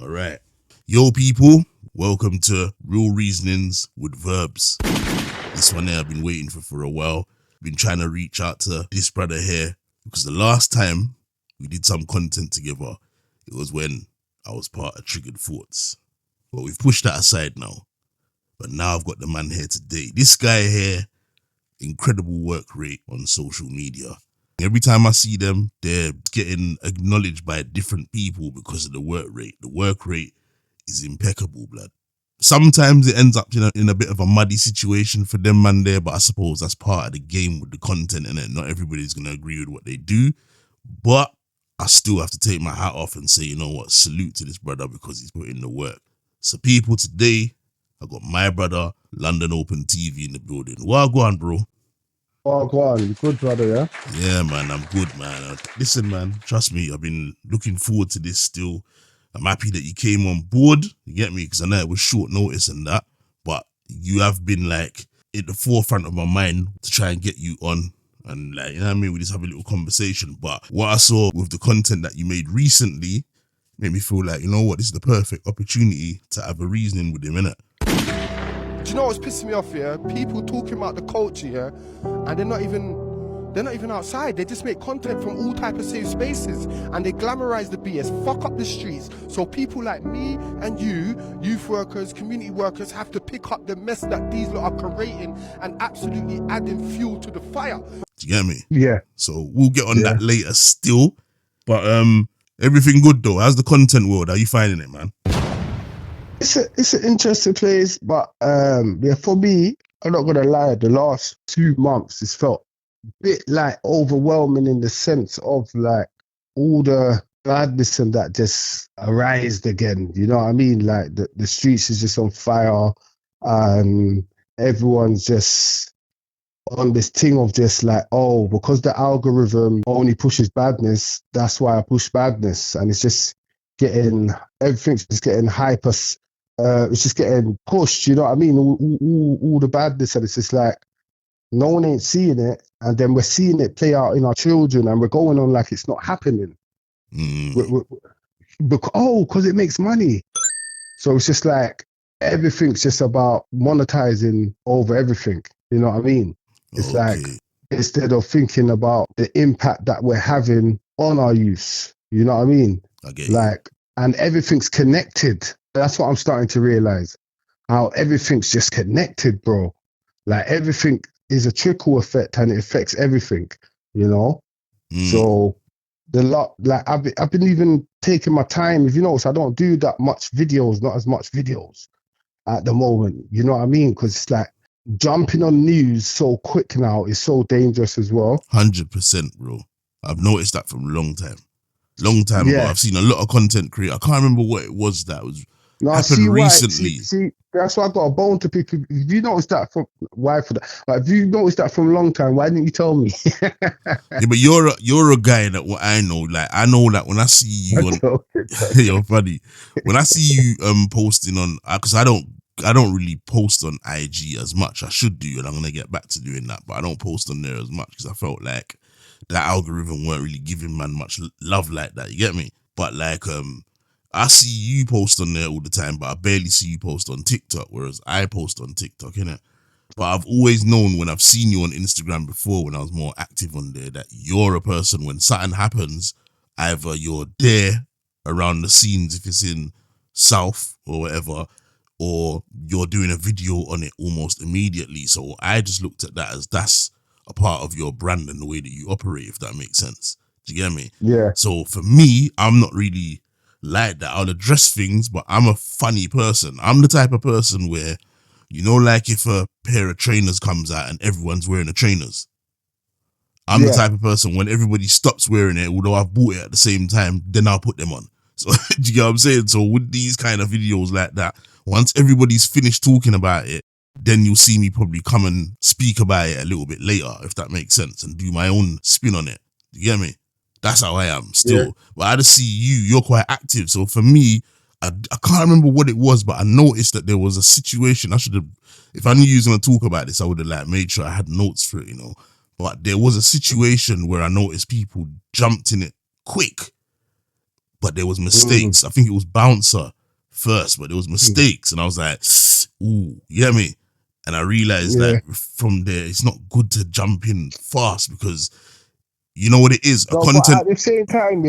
All right. Yo, people, welcome to Real Reasonings with Verbz. This one here I've been waiting for a while. Been trying to reach out to this brother here because the last time we did some content together, it was when I was part of Triggered Thoughts. Well, we've pushed that aside now. But now I've got the man here today. This guy here, incredible work rate on social media. Every time I see them, they're getting acknowledged by different people because of the work rate. The work rate is impeccable, blood. Sometimes it ends up in a bit of a muddy situation for them, man, there, but I suppose that's part of the game with the content, and not everybody's going to agree with what they do. But I still have to take my hat off and say, you know what, salute to this brother because he's put in the work. So people, today, I got my brother, LondonOpenTV in the building. Well, go on, bro. Oh, go on. You good, brother, yeah? Yeah, man, I'm good, man. Listen, man, trust me, I've been looking forward to this still. I'm happy that you came on board, you get me? Because I know it was short notice and that, but you have been, like, at the forefront of my mind to try and get you on. And, like, you know what I mean? We just have a little conversation. But what I saw with the content that you made recently made me feel like, you know what, this is the perfect opportunity to have a reasoning with him, innit? Do you know what's pissing me off here? People talking about the culture here, and they're not even outside. They just make content from all type of safe spaces, and they glamorize the BS, fuck up the streets. So people like me and you, youth workers, community workers, have to pick up the mess that these lot are creating and absolutely adding fuel to the fire. Do you get me? Yeah. So we'll get on that later still. But everything good though. How's the content world? How you finding it, man? It's an interesting place, but yeah, for me, I'm not gonna lie, the last 2 months it's felt a bit like overwhelming in the sense of like all the badness and that just arised again. You know what I mean? Like the streets is just on fire, and everyone's just on this thing of just like, oh, because the algorithm only pushes badness, that's why I push badness, and it's just everything's just getting hyper. It's just getting pushed, you know what I mean? All the badness, and it's just like no one ain't seeing it, and then we're seeing it play out in our children, and we're going on like it's not happening. Because it makes money. So it's just like everything's just about monetizing over everything. You know what I mean? It's like instead of thinking about the impact that we're having on our youth, you know what I mean? I get like, and everything's connected. That's what I'm starting to realize, how everything's just connected, bro. Like everything is a trickle effect and it affects everything, you know? So I've been even taking my time. If you notice, I don't do that much videos, not as much videos at the moment. You know what I mean? Because it's like jumping on news so quick now is so dangerous as well. 100%, bro. I've noticed that from a long time. Long time ago, I've seen a lot of content creators. I can't remember what it was that was happened recently. See, that's why I got a bone to pick. If you noticed that from if you noticed that from a long time, why didn't you tell me? Yeah, but you're a guy that what I know. Like I know that when I see you on, you're funny. When I see you posting on, because I don't really post on IG as much. I should do, and I'm gonna get back to doing that. But I don't post on there as much because I felt like that algorithm weren't really giving man much love like that. You get me? But like I see you post on there all the time, but I barely see you post on TikTok, whereas I post on TikTok, innit? But I've always known when I've seen you on Instagram before, when I was more active on there, that you're a person, when something happens, either you're there around the scenes if it's in South or whatever, or you're doing a video on it almost immediately. So I just looked at that as that's a part of your brand and the way that you operate, if that makes sense. Do you get me? Yeah. So for me, I'm not really like that. I'll address things, but I'm a funny person. I'm the type of person where, you know, like if a pair of trainers comes out and everyone's wearing the trainers, I'm the type of person when everybody stops wearing it, although I've bought it at the same time, then I'll put them on. So do you get what I'm saying? So with these kind of videos like that, once everybody's finished talking about it, then you'll see me probably come and speak about it a little bit later, if that makes sense, and do my own spin on it. Do you get me? That's how I am still. Yeah. But I just see you're quite active. So for me, I can't remember what it was, but I noticed that there was a situation. I should have, if I knew you was going to talk about this, I would have like made sure I had notes for it, you know. But there was a situation where I noticed people jumped in it quick. but there was mistakes. I think it was Bouncer first, but there was mistakes. And I was like, ooh, you get me? And I realized that from there, it's not good to jump in fast because you know what it is. No, but at the same time,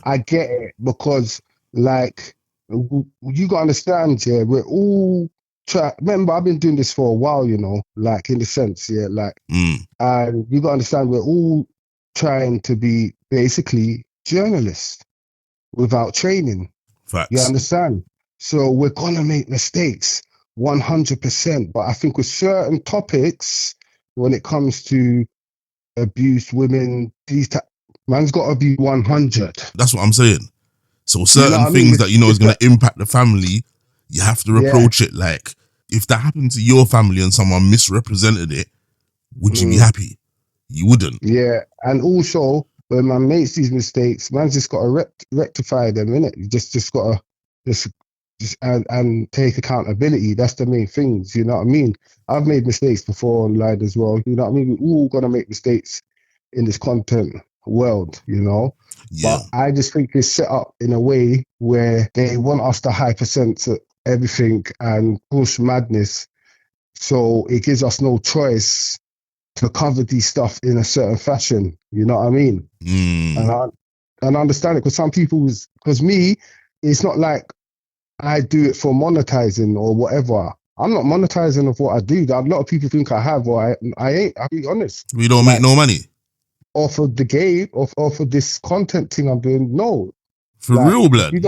I get it because, like, you gotta understand, we're all remember, I've been doing this for a while, you know, like in the sense, like, and you gotta understand, we're all trying to be basically journalists without training. Facts. You understand? So we're gonna make mistakes, 100%. But I think with certain topics, when it comes to abuse, women, man's got to be 100. That's what I'm saying. So certain things that you know is going to impact the family, you have to approach it like, if that happened to your family and someone misrepresented it, would you be happy? You wouldn't. Yeah, and also when man makes these mistakes, man's just got to rectify them, innit? You just got to just and take accountability. That's the main things, you know what I mean? I've made mistakes before online as well, you know what I mean? We're all gonna make mistakes in this content world, you know? Yeah. But I just think it's set up in a way where they want us to hypercensor everything and push madness, so it gives us no choice to cover these stuff in a certain fashion, you know what I mean? And I understand it, because some people, because me, it's not like I do it for monetizing or whatever. I'm not monetizing of what I do. A lot of people think I have, or I ain't. I'll be honest. We don't make no money off of the game, off of this content thing I'm doing. No, for real, blood. You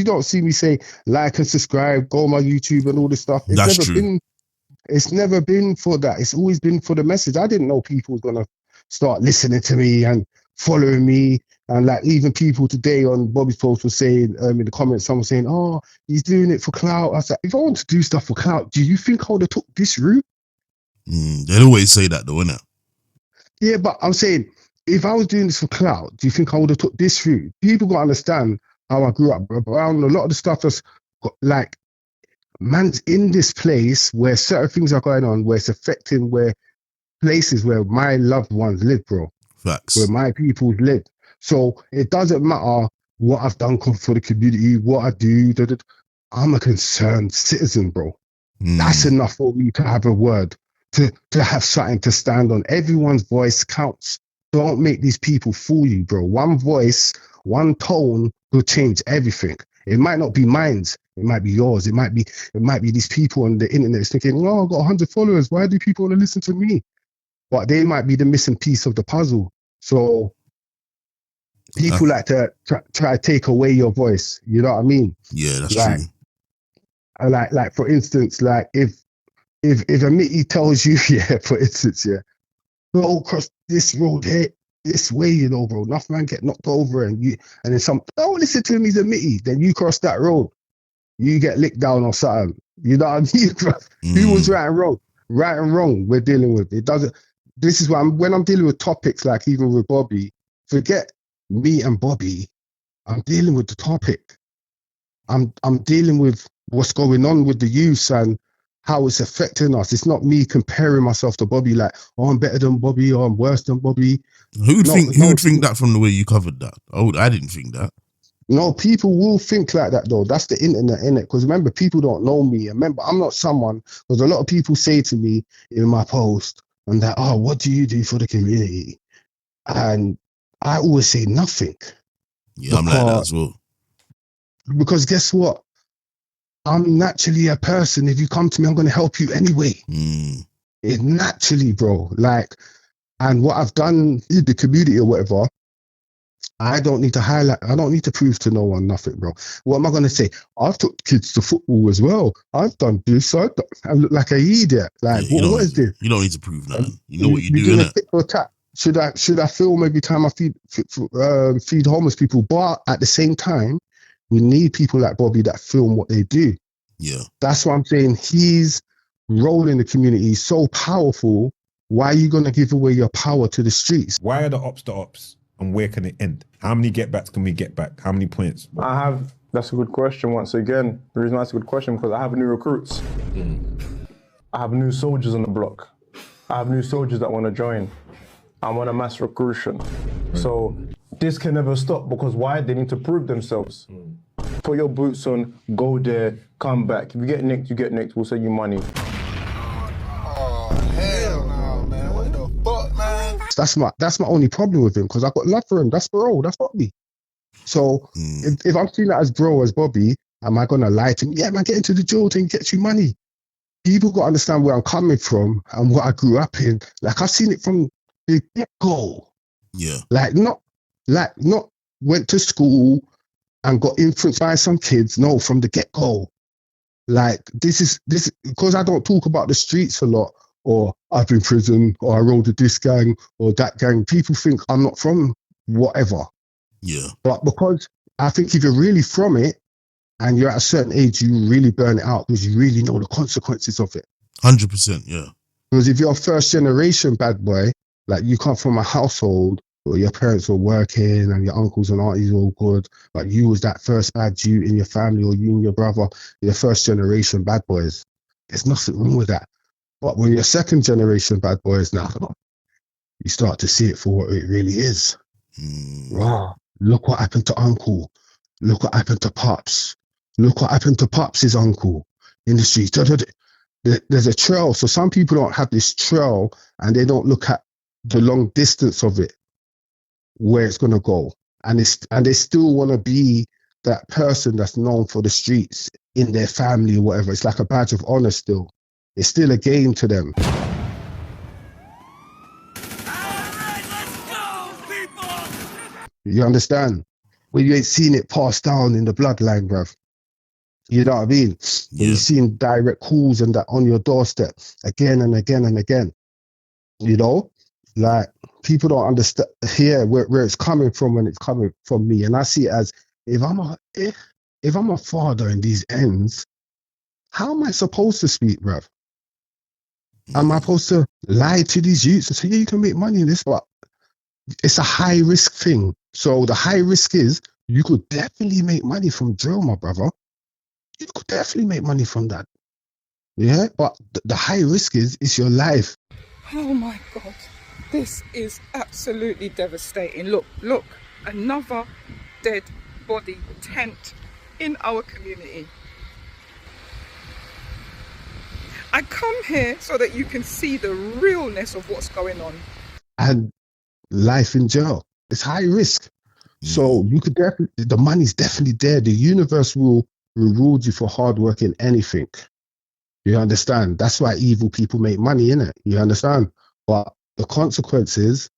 don't see me say like and subscribe, go on my YouTube and all this stuff. It's never been for that. It's always been for the message. I didn't know people was gonna start listening to me and following me. And like even people today on Bobby's post was saying in the comments, someone saying, "Oh, he's doing it for clout." I was like, if I want to do stuff for clout, do you think I would have took this route? They always say that, though, innit? Yeah, but I'm saying, if I was doing this for clout, do you think I would have took this route? People got to understand how I grew up around a lot of the stuff that's got, like, man's in this place where certain things are going on, where it's affecting places where my loved ones live, bro. Facts. Where my people live. So it doesn't matter what I've done for the community, what I do. I'm a concerned citizen, bro. That's enough for me to have a word, to have something to stand on. Everyone's voice counts. Don't make these people fool you, bro. One voice, one tone will change everything. It might not be mine. It might be yours. It might be these people on the internet thinking, "Oh, I've got 100 followers. Why do people want to listen to me?" But they might be the missing piece of the puzzle. So people like to try to take away your voice. You know what I mean? Yeah, that's true. Like for instance, like if a mitty tells you, for instance, go across this road here, this way, you know, bro, enough man get knocked over, and then don't listen to him, he's a mitty. Then you cross that road, you get licked down or something. You know what I mean? Who was right and wrong? Right and wrong, we're dealing with. It doesn't. This is why when I'm dealing with topics like even with Bobby, forget me and Bobby. I'm dealing with the topic. I'm dealing with what's going on with the youth and how it's affecting us. It's not me comparing myself to Bobby, like, oh, I'm better than Bobby or I'm worse than Bobby. Who would think that from the way you covered that? I didn't think that. No, people will think like that though. That's the internet, innit? Because remember, people don't know me. Remember, I'm not someone, because a lot of people say to me in my post, and that, "Oh, what do you do for the community?" And I always say nothing. Yeah, I'm like that as well. Because guess what? I'm naturally a person. If you come to me, I'm going to help you anyway. It naturally, bro. Like, and what I've done in the community or whatever, I don't need to highlight. I don't need to prove to no one nothing, bro. What am I going to say? I've took kids to football as well. I've done this. I look like an idiot. Like, what is this? You don't need to prove nothing. You know what you're doing. Should I film every time I feed homeless people? But at the same time, we need people like Bobby that film what they do. Yeah. That's what I'm saying. His role in the community is so powerful. Why are you going to give away your power to the streets? Why are the ops the ops? And where can it end? How many get-backs can we get back? How many points? That's a good question once again. The reason that's a good question, because I have new recruits. I have new soldiers on the block. I have new soldiers that want to join. I'm on a mass recruitment. So this can never stop because why? They need to prove themselves. Put your boots on, go there, come back. If you get nicked, you get nicked. We'll send you money. Oh, hell no, man. What the fuck, man? That's my only problem with him, because I got love for him. That's bro. That's Bobby. So if I'm seeing that as bro, as Bobby, am I gonna lie to him? Yeah, man, get into the jail thing, get you money. People got to understand where I'm coming from and what I grew up in. Like, I've seen it from the get-go. Yeah. Like, not went to school and got influenced by some kids. No, from the get-go. Like, this because I don't talk about the streets a lot, or I've been in prison, or I rode with this gang or that gang. People think I'm not from whatever. Yeah. But because I think if you're really from it and you're at a certain age, you really burn it out because you really know the consequences of it. 100%, yeah. Because if you're a first generation bad boy, like you come from a household where your parents were working and your uncles and aunties were all good, but you was that first bad Jew in your family, or you and your brother, you're first generation bad boys. There's nothing wrong with that. But when you're second generation bad boys now, you start to see it for what it really is. Wow, look what happened to uncle. Look what happened to Pops. Look what happened to Pops' uncle in the streets. There's a trail. So some people don't have this trail and they don't look at the long distance of it, where it's going to go. And they still want to be that person that's known for the streets in their family or whatever. It's like a badge of honor still. It's still a game to them. You understand? When you ain't seen it passed down in the bloodline, bruv. You know what I mean? When you've seen direct calls and that on your doorstep again and again and again. You know? Like, people don't understand here where it's coming from when it's coming from me. And I see it as, if I'm a father in these ends, how am I supposed to speak, bruv? Am I supposed to lie to these youths and say, yeah, you can make money in this? But it's a high risk thing. So the high risk is you could definitely make money from drill, my brother. You could definitely make money from that. Yeah, but the high risk is your life. Oh my God, this is absolutely devastating. Look, another dead body tent in our community. I come here so that you can see the realness of what's going on. And life in jail, it's high risk. So you could definitely, the money's definitely there. The universe will reward you for hard work in anything. You understand? That's why evil people make money, innit? You understand? But the consequences,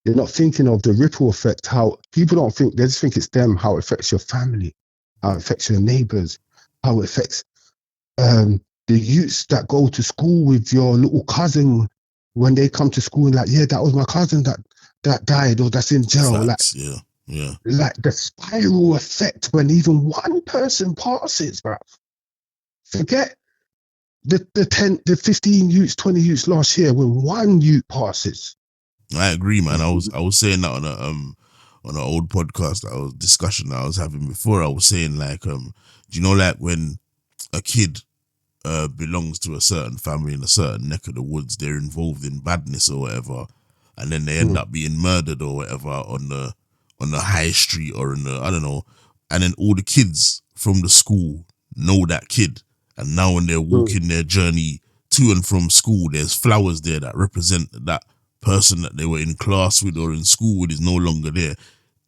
they're not thinking of the ripple effect, how people don't think, they just think it's them, how it affects your family, how it affects your neighbors, how it affects the youths that go to school with your little cousin when they come to school and like, yeah, that was my cousin that died or that's in jail. Facts, yeah. Like the spiral effect when even one person passes, bro. Forget the 10, the 15 youths, 20 youths last year when one youth passes. I agree, man. I was saying that on an old podcast, discussion that I was having before. I was saying like, do you know, like when a kid belongs to a certain family in a certain neck of the woods, they're involved in badness or whatever, and then they end up being murdered or whatever on the high street or in the, I don't know, and then all the kids from the school know that kid, and now when they're walking their journey to and from school, there's flowers there that represent that person that they were in class with or in school with is no longer there.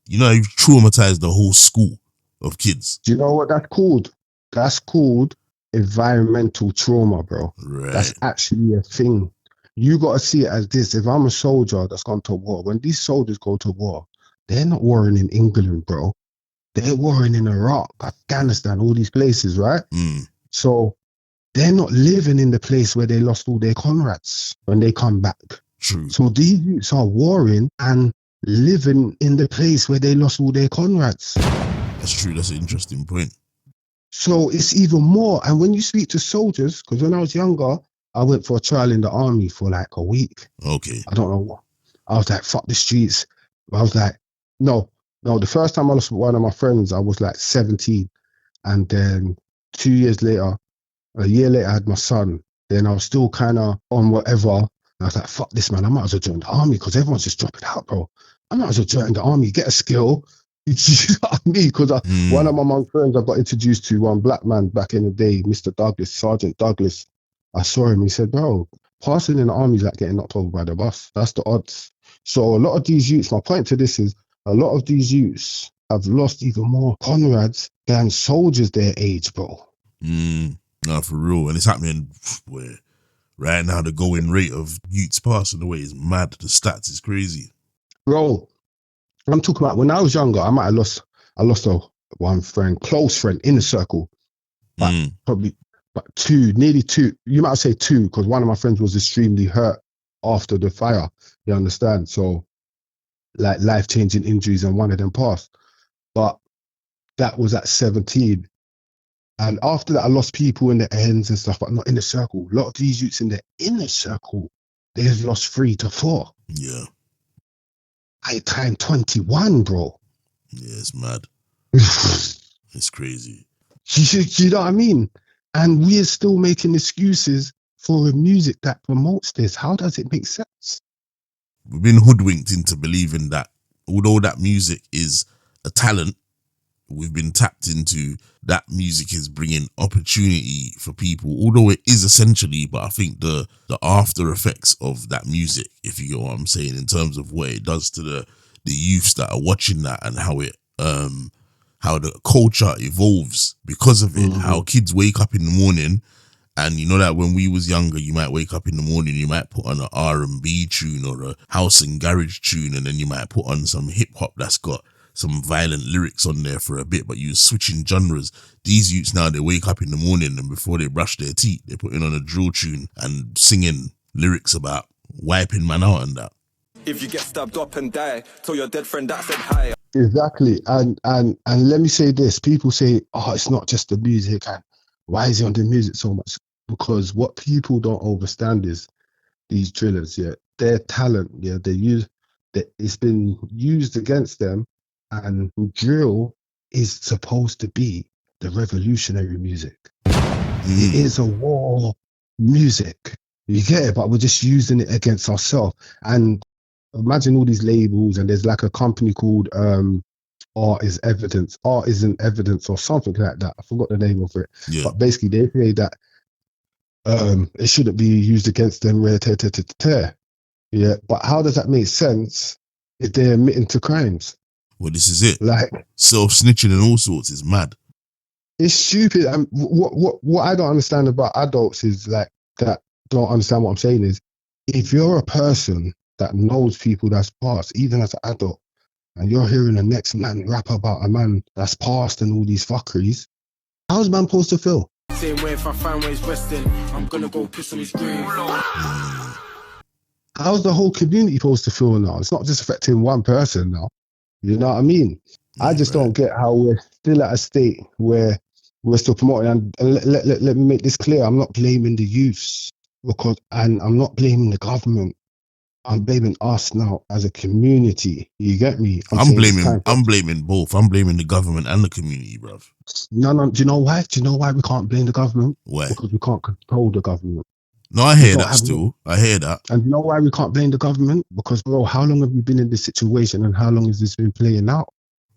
You know, you've traumatized the whole school of kids. Do you know what that's called? That's called environmental trauma, bro. Right. That's actually a thing. You got to see it as this. If I'm a soldier that's gone to war, when these soldiers go to war, they're not warring in England, bro. They're warring in Iraq, Afghanistan, all these places, right? So they're not living in the place where they lost all their comrades when they come back. True. So these youths are warring and living in the place where they lost all their comrades. That's true. That's an interesting point. So it's even more. And when you speak to soldiers, because when I was younger, I went for a trial in the army for like a week. Okay. I don't know what. I was like, fuck the streets. I was like, no. The first time I lost one of my friends, I was like 17. And then 2 years later, a year later, I had my son. Then I was still kind of on whatever. And I was like, fuck this, man. I might as well join the army because everyone's just dropping out, bro. I might as well join the army, get a skill. You know what I mean? Because one of my mum friends I got introduced to, one black man back in the day, Mr. Douglas, Sergeant Douglas. I saw him. He said, bro, passing in the army is like getting knocked over by the bus. That's the odds. So a lot of these youths, my point to this is, a lot of these youths have lost even more comrades than soldiers their age, bro. No, for real. And it's happening where right now the going rate of youths passing away is mad. The stats is crazy. Bro, I'm talking about when I was younger, I lost one friend, close friend in the circle. But probably nearly two. You might say two, because one of my friends was extremely hurt after the fire. You understand? So, like, life-changing injuries, and one of them passed. But that was at 17. And after that, I lost people in the ends and stuff, but not in the circle. A lot of these youths in the inner circle, they've lost 3 to 4. Yeah. I turned 21, bro. Yeah, it's mad. It's crazy. You know what I mean? And we're still making excuses for a music that promotes this. How does it make sense? We've been hoodwinked into believing that although that music is a talent, we've been tapped into that music is bringing opportunity for people, although it is essentially, but I think the after effects of that music, if you get what I'm saying, in terms of what it does to the youths that are watching that, and how it how the culture evolves because of it, how kids wake up in the morning. And you know that when we was younger, you might wake up in the morning, you might put on an R&B tune or a house and garage tune, and then you might put on some hip hop that's got some violent lyrics on there for a bit, but you're switching genres. These youths now, they wake up in the morning and before they brush their teeth, they're putting on a drill tune and singing lyrics about wiping man out and that. If you get stabbed up and die, tell your dead friend that said hi. Exactly. And let me say this. People say, oh, it's not just the music. And why is he on the music so much? Because what people don't understand is these drillers, their talent, it's been used against them. And drill is supposed to be the revolutionary music. It is a war music. You get it? But we're just using it against ourselves. And imagine all these labels, and there's like a company called Art Isn't Evidence or something like that. I forgot the name of it. Yeah. But basically they say that it shouldn't be used against them. Yeah. But how does that make sense if they're admitting to crimes? Well, this is it. Like, self-snitching and all sorts is mad. It's stupid. And what I don't understand about adults is like that don't understand what I'm saying is, if you're a person that knows people that's passed, even as an adult, and you're hearing the next man rap about a man that's passed and all these fuckeries, how's man supposed to feel? Same way if I find where he's resting, I'm gonna go piss on his grave. How's the whole community supposed to feel now? It's not just affecting one person now. You know what I mean? I just don't get how we're still at a state where we're still promoting. And let me make this clear. I'm not blaming the youths, and I'm not blaming the government. I'm blaming us now as a community. You get me? I'm blaming both. I'm blaming the government and the community, bruv. No. Do you know why? Do you know why we can't blame the government? Why? Because we can't control the government. No, I hear that still. I hear that. And you know why we can't blame the government? Because, bro, how long have we been in this situation, and how long has this been playing out?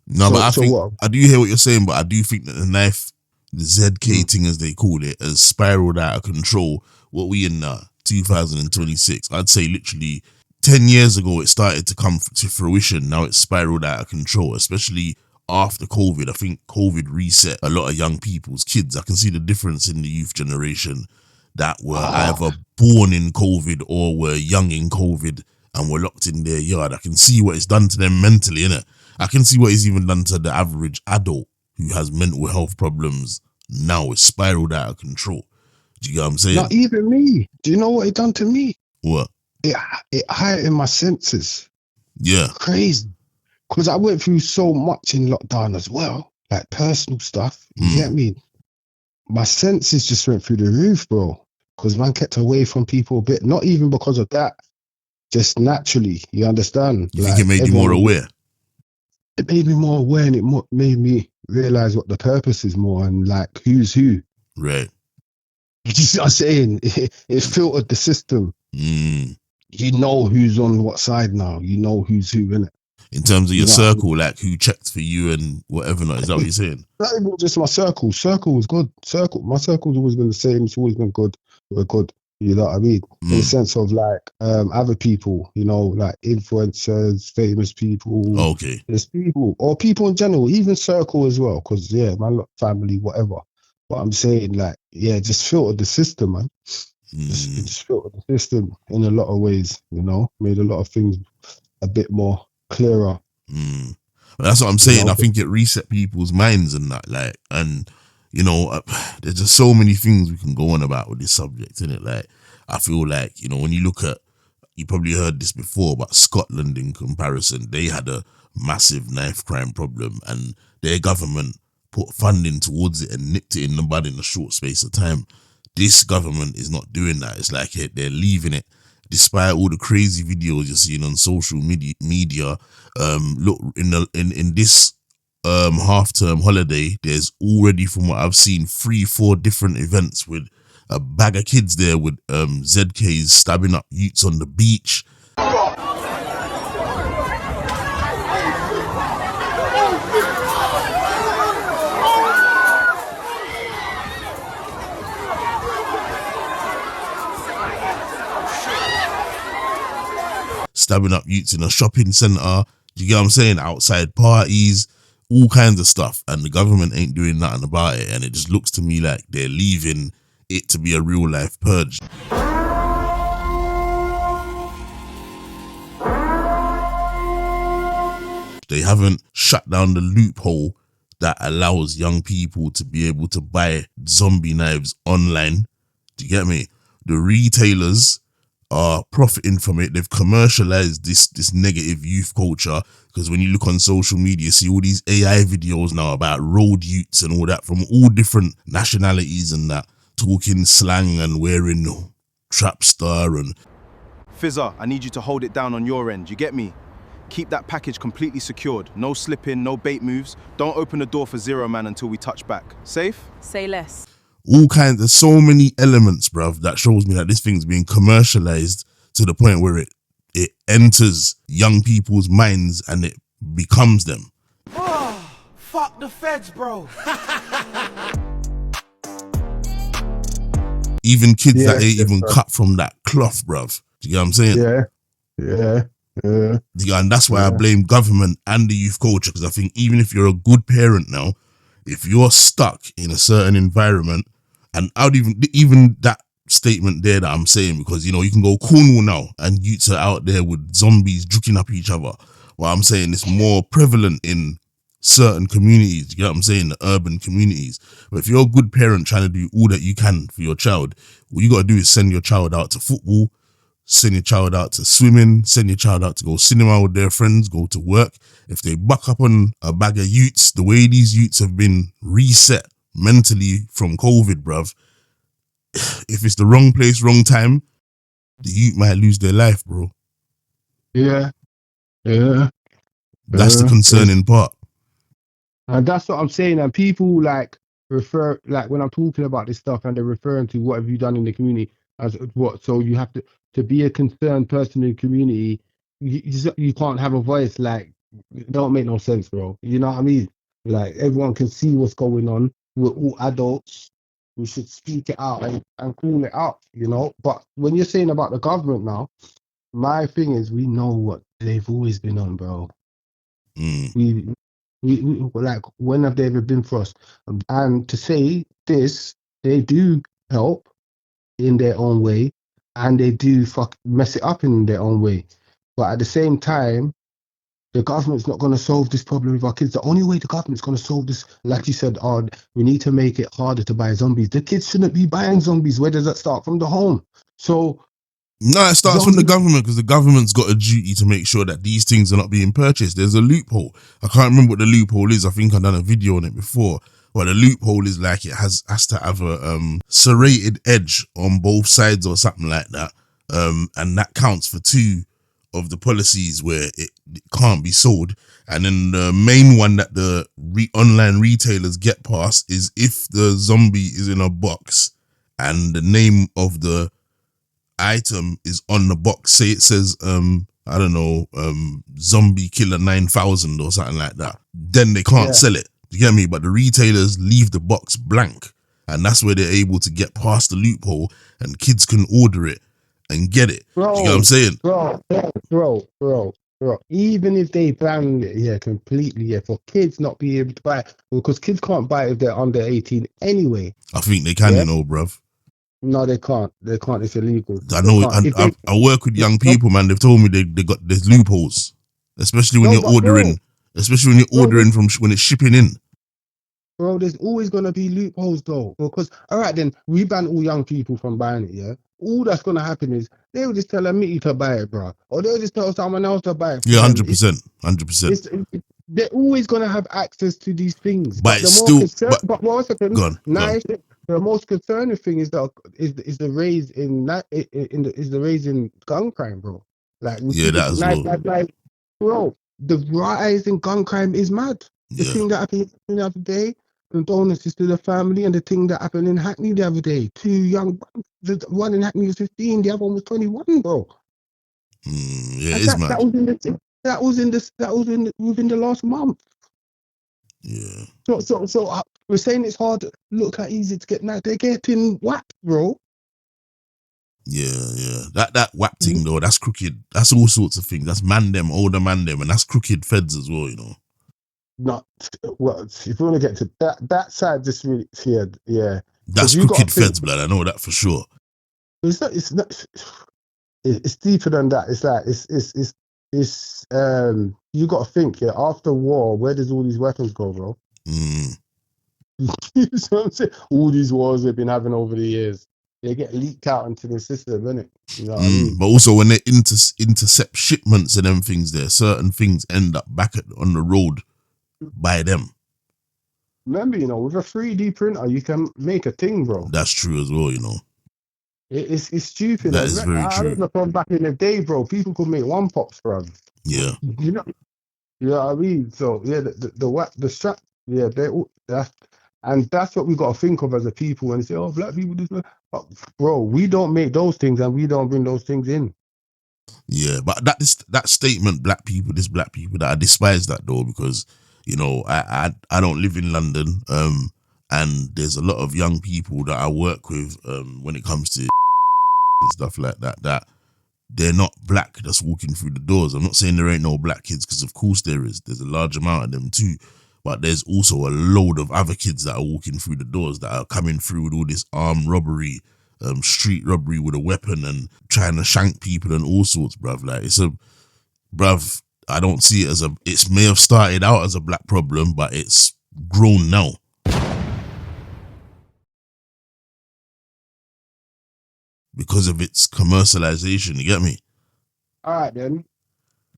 No, but I do hear what you're saying, but I do think that the ZK thing, as they call it, has spiraled out of control. What we in now, 2026? I'd say literally 10 years ago, it started to come to fruition. Now it's spiraled out of control, especially after COVID. I think COVID reset a lot of young people's kids. I can see the difference in the youth generation that were either born in COVID or were young in COVID and were locked in their yard. I can see what it's done to them mentally, innit? I can see what it's even done to the average adult who has mental health problems. Now it's spiraled out of control. Do you get what I'm saying? Not even me. Do you know what it done to me? What? It heightened my senses. Yeah. Crazy. Because I went through so much in lockdown as well. Like personal stuff. You get me? My senses just went through the roof, bro. Because man kept away from people a bit. Not even because of that. Just naturally. You understand? You think it made you more aware? It made me more aware, and it made me realize what the purpose is more, and like who's who. Right. You see what I'm saying? It filtered the system. you know who's on what side now. You know who's who, innit? In terms of your You know, circle, like who checked for you and whatever. Not is that what you're saying? not even just my circle. Circle was good. My circle's always been the same. It's always been good. We're good. You know what I mean? In the sense of like other people, you know, like influencers, famous people. Okay. There's people, or people in general, even circle as well. Because yeah, man, look, family, whatever. But I'm saying, like, yeah, just filtered the system, man. Just filtered the system in a lot of ways. You know, made a lot of things a bit more clearer. But that's what I'm saying. You know, I think it reset people's minds and that, like, and you know, there's just so many things we can go on about with this subject, innit? Like, I feel like, you know, when you look at, you probably heard this before, but Scotland in comparison, they had a massive knife crime problem, and their government put funding towards it and nipped it in the bud in a short space of time. This government is not doing that. It's like they're leaving it. Despite all the crazy videos you're seeing on social media, look in this half-term holiday, there's already, from what I've seen, 3-4 different events with a bag of kids there with ZKs stabbing up youths on the beach. Stabbing up youths in a shopping centre, you get what I'm saying? Outside parties, all kinds of stuff, and the government ain't doing nothing about it. And it just looks to me like they're leaving it to be a real life purge. They haven't shut down the loophole that allows young people to be able to buy zombie knives online. Do you get me? The retailers are profiting from it. They've commercialized this negative youth culture, because when you look on social media, you see all these AI videos now about road youths and all that from all different nationalities and that, talking slang and wearing trap star and... Fizzer, I need you to hold it down on your end, you get me? Keep that package completely secured. No slipping, no bait moves. Don't open the door for Zero Man until we touch back. Safe? Say less. All kinds, there's so many elements, bruv, that shows me that this thing's being commercialized to the point where it enters young people's minds and it becomes them. Oh, fuck the feds, bro. Even kids that ain't even cut from that cloth, bruv. Do you get what I'm saying? Yeah. Yeah, and that's why I blame government and the youth culture, because I think even if you're a good parent now, if you're stuck in a certain environment, and I would even that statement there that I'm saying, because, you know, you can go Cornwall now and youths are out there with zombies juking up each other. Well, I'm saying it's more prevalent in certain communities, you know what I'm saying, the urban communities. But if you're a good parent trying to do all that you can for your child, what you got to do is send your child out to football, send your child out to swimming, send your child out to go cinema with their friends, go to work. If they buck up on a bag of youths, the way these youths have been reset mentally from COVID, bruv, if it's the wrong place, wrong time, the youth might lose their life, bro. Yeah. That's the concerning part. And that's what I'm saying. And people like refer, like when I'm talking about this stuff and they're referring to what have you done in the community as what. So you have to be a concerned person in the community. You can't have a voice. Like, it don't make no sense, bro. You know what I mean? Like, everyone can see what's going on. We're all adults. We should speak it out and call it out, you know? But when you're saying about the government now, my thing is, we know what they've always been on, bro. We like, when have they ever been for us? And to say this, they do help in their own way, and they do mess it up in their own way. But at the same time, the government's not going to solve this problem with our kids. The only way the government's going to solve this, like you said, we need to make it harder to buy zombies. The kids shouldn't be buying zombies. Where does that start? From the home. So no, it starts from the government, because the government's got a duty to make sure that these things are not being purchased. There's a loophole. I can't remember what the loophole is. I think I've done a video on it before. But the loophole is like it has to have a serrated edge on both sides or something like that. And that counts for 2 of the policies where it can't be sold. And then the main one that the online retailers get past is if the zombie is in a box and the name of the item is on the box. Say it says, I don't know, Zombie Killer 9000 or something like that. Then they can't sell it. You get me? But the retailers leave the box blank. And that's where they're able to get past the loophole and kids can order it and get it. Bro, you get what I'm saying? Bro. Even if they ban it, completely, for kids not being able to buy it, because kids can't buy it if they're under 18 anyway. I think they can, you know, bruv. No, they can't. They can't. It's illegal. I know. I work with young people, man. They've told me they got there's loopholes, especially when you're ordering, from when it's shipping in. Bro, there's always gonna be loopholes though, because all right then, we ban all young people from buying it. Yeah, all that's gonna happen is they will just tell a Mitty to buy it, bro, or they'll just tell someone else to buy it. Yeah, 100%. They're always gonna have access to these things, but it's still. But 1 second, go on. The most concerning thing is the raise in gun crime, bro. Like that as well. Like, bro, the rise in gun crime is mad. The thing that happened the other day, condolences to the family, and the thing that happened in Hackney the other day. 2 young, the one in Hackney was 15, the other one was 21, bro. It's mad. That was within the last month. Yeah. So we're saying it's hard. Look how easy to get now. They're getting whacked, bro. Yeah. That whack thing though, that's crooked. That's all sorts of things. That's older man them, and that's crooked feds as well, you know. Not well. If you want to get to that side, just really, yeah. That's crooked feds, blood. I know that for sure. It's not. It's deeper than that. It's like it's you got to think. Yeah, after war, where does all these weapons go, bro? You know what I'm saying? All these wars they've been having over the years, they get leaked out into the system, innit? You know what I mean? But also when they intercept shipments and them things, there certain things end up back on the road by them. Remember, you know, with a 3D printer, you can make a thing, bro. That's true as well, you know. It's stupid. That is very true. I remember from back in the day, bro, people could make one pops, bro. Yeah. You know what I mean? So yeah, the strap, yeah, that's what we got to think of as a people when they say, oh, black people do this. But bro, we don't make those things and we don't bring those things in. Yeah, but that statement, black people, that I despise that though, because you know I don't live in London, and there's a lot of young people that I work with when it comes to and stuff like that they're not black that's walking through the doors. I'm not saying there ain't no black kids, because of course there is. There's a large amount of them too, but there's also a load of other kids that are walking through the doors that are coming through with all this armed robbery, street robbery with a weapon and trying to shank people and all sorts, bruv. Like bruv, I don't see it as it may have started out as a black problem, but it's grown now. Because of its commercialization, you get me? All right, then.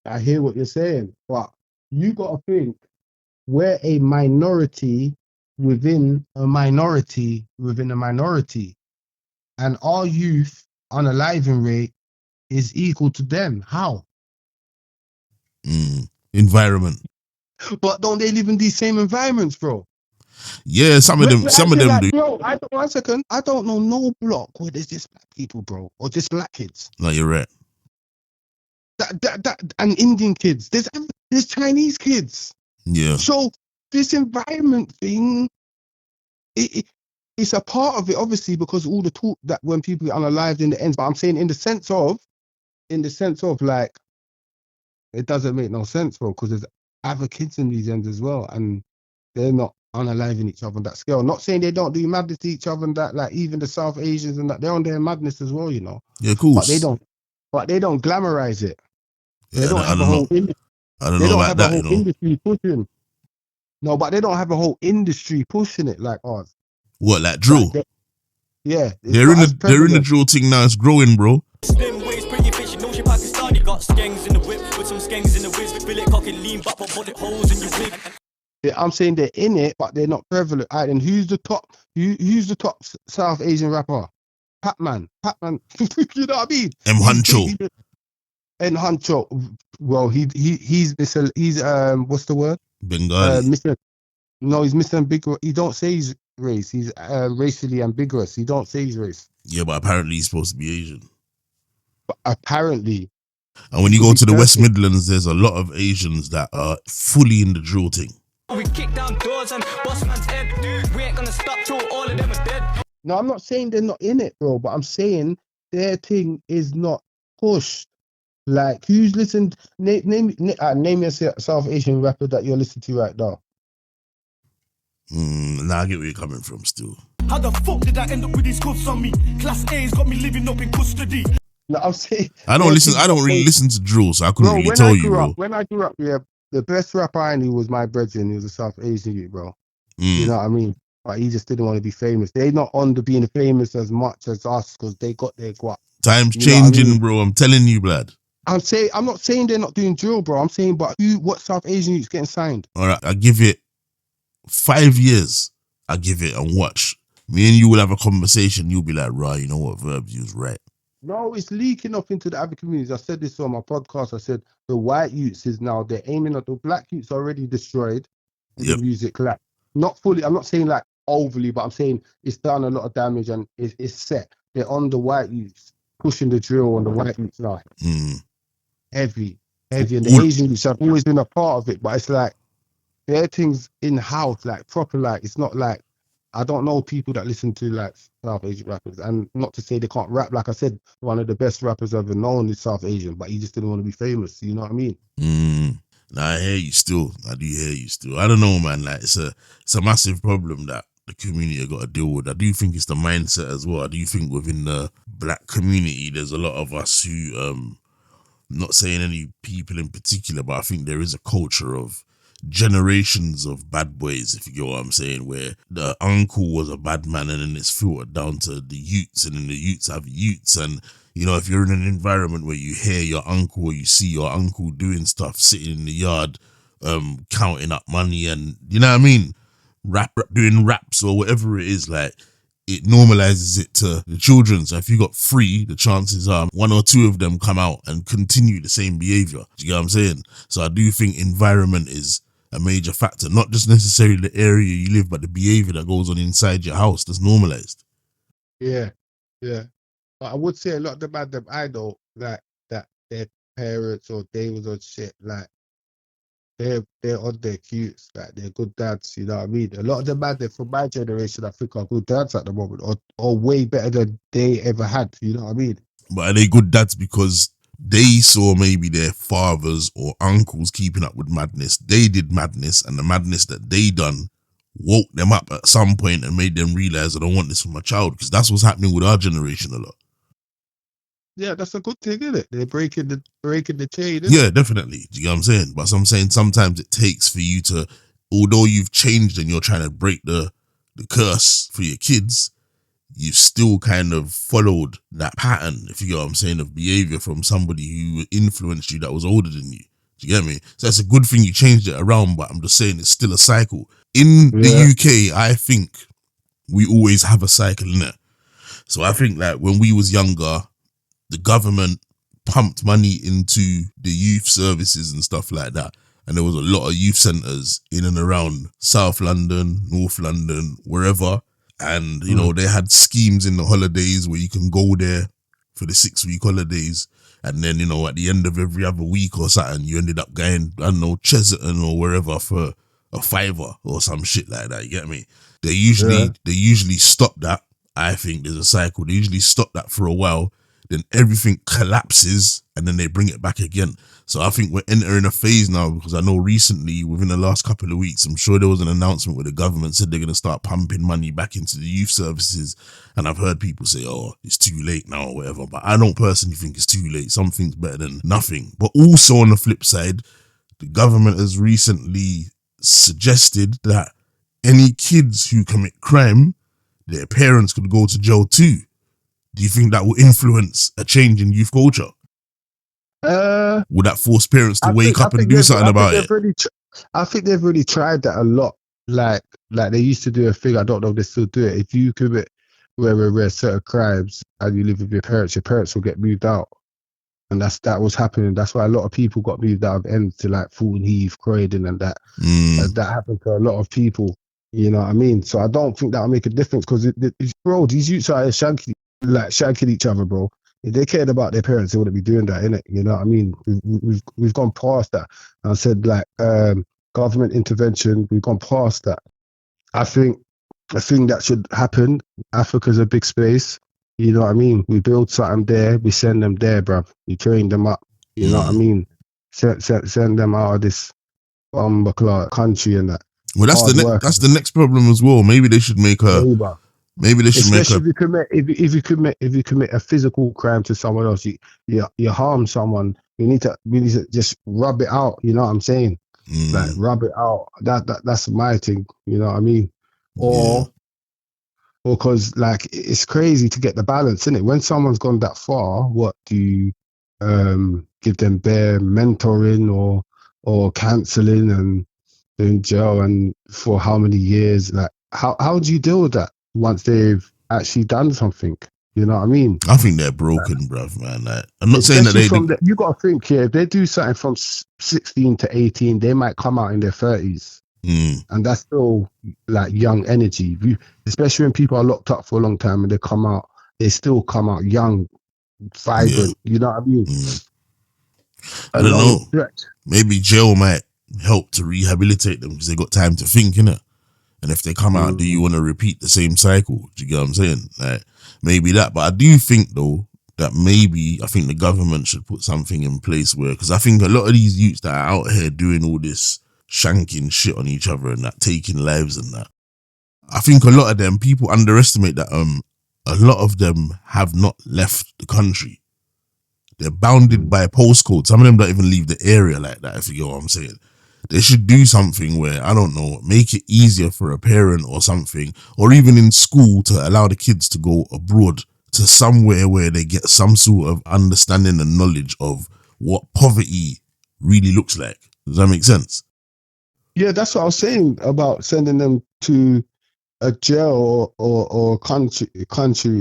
I hear what you're saying, but you got to think we're a minority within a minority within a minority, and our youth unaliving rate is equal to them. How? Environment. But don't they live in these same environments, bro? Yeah, some of them do. Bro, 1 second. I don't know no block where there's just black people, bro, or just black kids. No, you're right. That and Indian kids. There's Chinese kids. Yeah. So this environment thing, it's a part of it, obviously, because all the talk that when people are unalived in the ends. But I'm saying in the sense of like, it doesn't make no sense, bro, because there's other kids in these ends as well, and they're not unaliving each other on that scale. Not saying they don't do madness to each other and that, like even the South Asians and that, they're on their madness as well, you know. Yeah, cool. But they don't glamorize it. They don't have a whole industry pushing. No, but they don't have a whole industry pushing it like ours. What, like drill? Yeah. They're in the drill thing now. It's growing, bro. Slim waist, pretty bitch, you know she Pakistani. Got skanks in the whip, with some skanks in the whiz. Fill it, cock it, lean back, but bullet holes in your wig. Yeah, I'm saying they're in it, but they're not prevalent. All right, and who's the top South Asian rapper? Patman. You know what I mean? Huncho. And Huncho. Well, he's what's the word? Bengali. He's Mr. Ambiguous. He don't say his race. He's racially ambiguous. He don't say his race. Yeah, but apparently he's supposed to be Asian. But apparently, And when you could go be to the West perfect. Midlands, there's a lot of Asians that are fully in the drill thing. We kick down doors and boss man's head. We ain't gonna stop till all of them are dead. No, I'm not saying they're not in it, bro, but I'm saying their thing is not pushed. Like, who's listened? Name a South Asian rapper that you're listening to right now. Now I get where you're coming from still. How the fuck did I end up with these cuffs on me? Class A's got me living up in custody. No, I'm saying I don't really listen to drill, so I couldn't really when tell I you, grew bro. up, when I grew up, yeah, the best rapper I knew was my brethren. He was a South Asian youth, bro. You know what I mean? But he just didn't want to be famous. They're not on the being famous as much as us because they got their guap. Times You know what I changing, mean? bro. I'm telling you, blood. I'm not saying they're not doing drill, bro. I'm saying, but what South Asian youths getting signed? All right, I give it 5 years. I give it and watch. Me and you will have a conversation. You'll be like, right, you know what, Verbz, you was right. No, it's leaking up into the other communities. I said this on my podcast. I said the white youths is now, they're aiming at the black youths already destroyed in the music. Like, not fully, I'm not saying like overly, but I'm saying it's done a lot of damage and it's set. They're on the white youths, pushing the drill on the white youths now. Heavy. And the Asian youths have always been a part of it, but it's like, their things in-house, like proper, like, it's not like, I don't know people that listen to like South Asian rappers, and not to say they can't rap. Like I said, one of the best rappers I've ever known is South Asian, but he just didn't want to be famous. You know what I mean? Nah, I hear you still. I do hear you still. I don't know, man. Like it's a massive problem that the community have got to deal with. I do think it's the mindset as well. I do think within the black community, there's a lot of us who, not saying any people in particular, but I think there is a culture of generations of bad boys, if you get what I'm saying, where the uncle was a bad man and then it's filtered down to the youths, and then the youths have youths. And you know, if you're in an environment where you hear your uncle or you see your uncle doing stuff, sitting in the yard, counting up money, and you know what I mean, doing raps or whatever it is, like it normalizes it to the children. So if you got 3, the chances are 1 or 2 of them come out and continue the same behavior. Do you get what I'm saying? So I do think environment is a major factor, not just necessarily the area you live, but the behavior that goes on inside your house that's normalized. Yeah. But I would say a lot of the bad them I know, like that their parents or they was on shit, like they're on their cutes, like they're good dads, you know what I mean? A lot of the bad them from my generation I think are good dads at the moment, or way better than they ever had, you know what I mean? But are they good dads because they saw maybe their fathers or uncles keeping up with madness? They did madness, and the madness that they done woke them up at some point and made them realize, I don't want this for my child, because that's what's happening with our generation a lot. Yeah, that's a good thing, isn't it? They're breaking the chain. Yeah, definitely. Do you know what I'm saying? But I'm saying sometimes it takes for you to, although you've changed and you're trying to break the curse for your kids, you've still kind of followed that pattern, if you get what I'm saying, of behavior from somebody who influenced you that was older than you. Do you get me? So that's a good thing you changed it around, but I'm just saying it's still a cycle. In the UK, I think we always have a cycle in it. So I think like when we was younger, the government pumped money into the youth services and stuff like that. And there was a lot of youth centres in and around South London, North London, wherever. And, you know, they had schemes in the holidays where you can go there for the 6-week holidays. And then, you know, at the end of every other week or something, you ended up going, I don't know, Chesterton or wherever for a £5 or some shit like that. You get me? They usually stop that. I think there's a cycle. They usually stop that for a while. Then everything collapses and then they bring it back again. So I think we're entering a phase now, because I know recently, within the last couple of weeks, I'm sure there was an announcement where the government said they're going to start pumping money back into the youth services. And I've heard people say, oh, it's too late now or whatever. But I don't personally think it's too late. Something's better than nothing. But also on the flip side, the government has recently suggested that any kids who commit crime, their parents could go to jail too. Do you think that will influence a change in youth culture? Would that force parents to wake up and do something about it? I think they've really tried that a lot. Like they used to do a thing, I don't know if they still do it. If you commit where certain crimes and you live with your parents will get moved out. And that was happening. That's why a lot of people got moved out of ends to like Fulton Heath, Croydon and that. And that happened to a lot of people. You know what I mean? So I don't think that'll make a difference, because bro, these youths are shanking each other, bro. If they cared about their parents, they wouldn't be doing that, innit? You know what I mean? We've gone past that. I said like government intervention. We've gone past that. I think a thing that should happen. Africa's a big space. You know what I mean? We build something there. We send them there, bruv. We train them up. You know what I mean? Send them out of this country and that. Well, that's the next problem as well. Maybe they should make a. Labor. Maybe they should Especially make a. if you commit a physical crime to someone else, you harm someone. We need to just rub it out. You know what I'm saying? Like rub it out. That's my thing. You know what I mean? Or because like it's crazy to get the balance in it. When someone's gone that far, what do you give them bare mentoring or counseling and in jail and for how many years? Like how do you deal with that once they've actually done something? You know what I mean? I think they're broken, bruv, man. Like, I'm not saying that you got to think here. If they do something from 16 to 18, they might come out in their 30s, and that's still like young energy. Especially when people are locked up for a long time and they still come out young, vibrant. You know what I mean? I don't know. Maybe jail might help to rehabilitate them because they got time to think, innit? And if they come out, do you want to repeat the same cycle? Do you get what I'm saying? Like maybe that. But I do think though that I think the government should put something in place where, because I think a lot of these youths that are out here doing all this shanking shit on each other and that, taking lives and that, I think a lot of them, people underestimate that a lot of them have not left the country. They're bounded by postcodes. Some of them don't even leave the area like that, if you get what I'm saying. They should do something where, I don't know, make it easier for a parent or something, or even in school to allow the kids to go abroad to somewhere where they get some sort of understanding and knowledge of what poverty really looks like. Does that make sense? Yeah, that's what I was saying about sending them to a jail or country.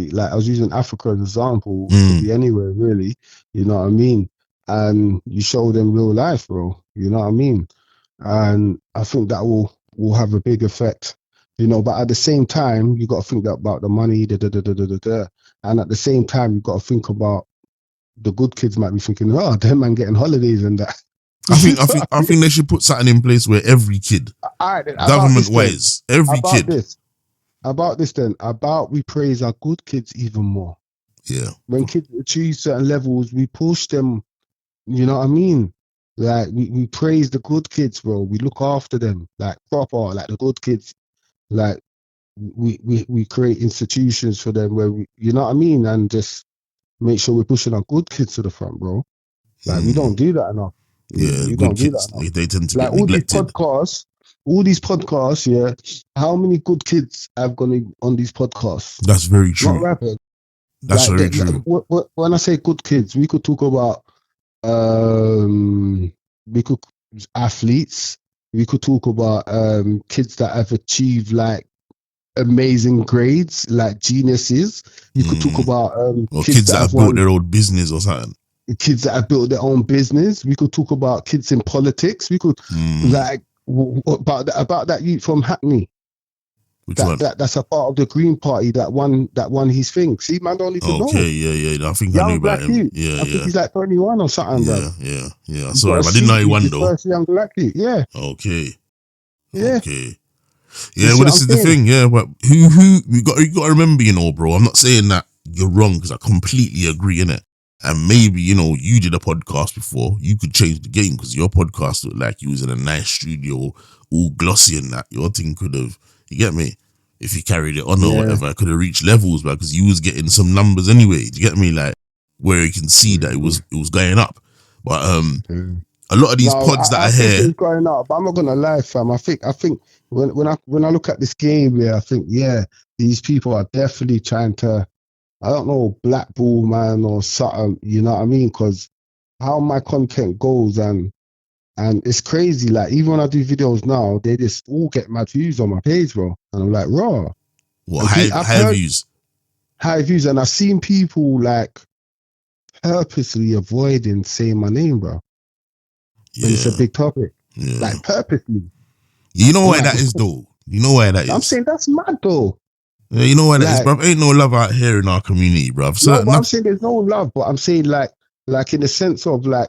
Like I was using Africa as an example. It could be anywhere really. You know what I mean? And you show them real life, bro. You know what I mean? And I think that will have a big effect, you know. But at the same time, you got to think about the money, and at the same time, you got to think about the good kids might be thinking, oh, them man getting holidays and that. I think they should put something in place where every kid, government-wise, every kid. We praise our good kids even more. Yeah. When kids achieve certain levels, we push them. You know what I mean? Like we praise the good kids, bro. We look after them like proper, like the good kids. Like we create institutions for them where you know what I mean, and just make sure we're pushing our good kids to the front, bro. Like we don't do that enough. Yeah, we good don't do kids. that enough. They tend to like get neglected. All these podcasts, yeah. How many good kids have gone on these podcasts? That's very true. Not rappers. That's very true. When I say good kids, we could talk about athletes. We could talk about kids that have achieved like amazing grades, like geniuses. You could talk about or kids that have built their own business or something. Kids that have built their own business. We could talk about kids in politics. We could like about that youth from Hackney. That's a part of the Green Party that won his thing. See, man, don't even know. Okay, yeah. I think I knew about him. I think he's like 21 or something, bro. Yeah. Sorry, I didn't know he won though. First young black youth, yeah. Okay. Yeah. Okay. Yeah, well, this is the thing. Yeah, but who you got to remember, you know, bro. I'm not saying that you're wrong because I completely agree, innit? And maybe, you know, you did a podcast before. You could change the game because your podcast looked like you was in a nice studio, all glossy and that. Your thing could have, you get me? If you carried it on or whatever, I could have reached levels, but because you was getting some numbers anyway. Do you get me? Like where you can see that it was going up. But a lot of these pods that I hear, it's going up. But I'm not gonna lie, fam. I think when I look at this game, I think these people are definitely trying to, I don't know, blackball man or something. You know what I mean? Because how my content goes and it's crazy. Like even when I do videos now, they just all get mad views on my page, bro. And I'm like, raw. What high views? High views, and I've seen people like purposely avoiding saying my name, bro. Yeah. And it's a big topic. Yeah. Like purposely. You know why that is though? You know why that is? I'm saying that's mad though. Yeah, you know what that is, Like, bruv? Ain't no love out here in our community, bruv. no, Certain but I'm saying there's no love, but I'm saying like in the sense of like,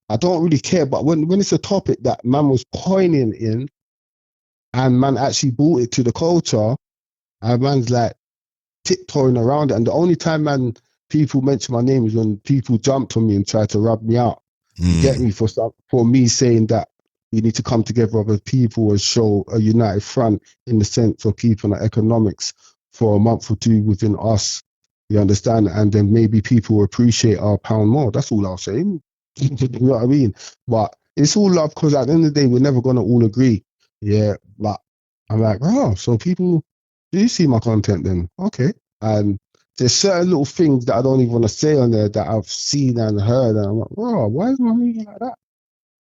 I don't really care, but when it's a topic that man was pointing in and man actually brought it to the culture, and man's like tiptoeing around it. And the only time people mention my name is when people jumped on me and tried to rub me out. You get me? For me saying that we need to come together as people and show a united front in the sense of keeping our economics for a month or two within us. You understand? And then maybe people will appreciate our pound more. That's all I'll say. You know what I mean? But it's all love, because at the end of the day, we're never going to all agree. Yeah. But I'm like, oh, so people do see my content then? Okay. And there's certain little things that I don't even want to say on there that I've seen and heard. And I'm like, bro, why is my movie like that?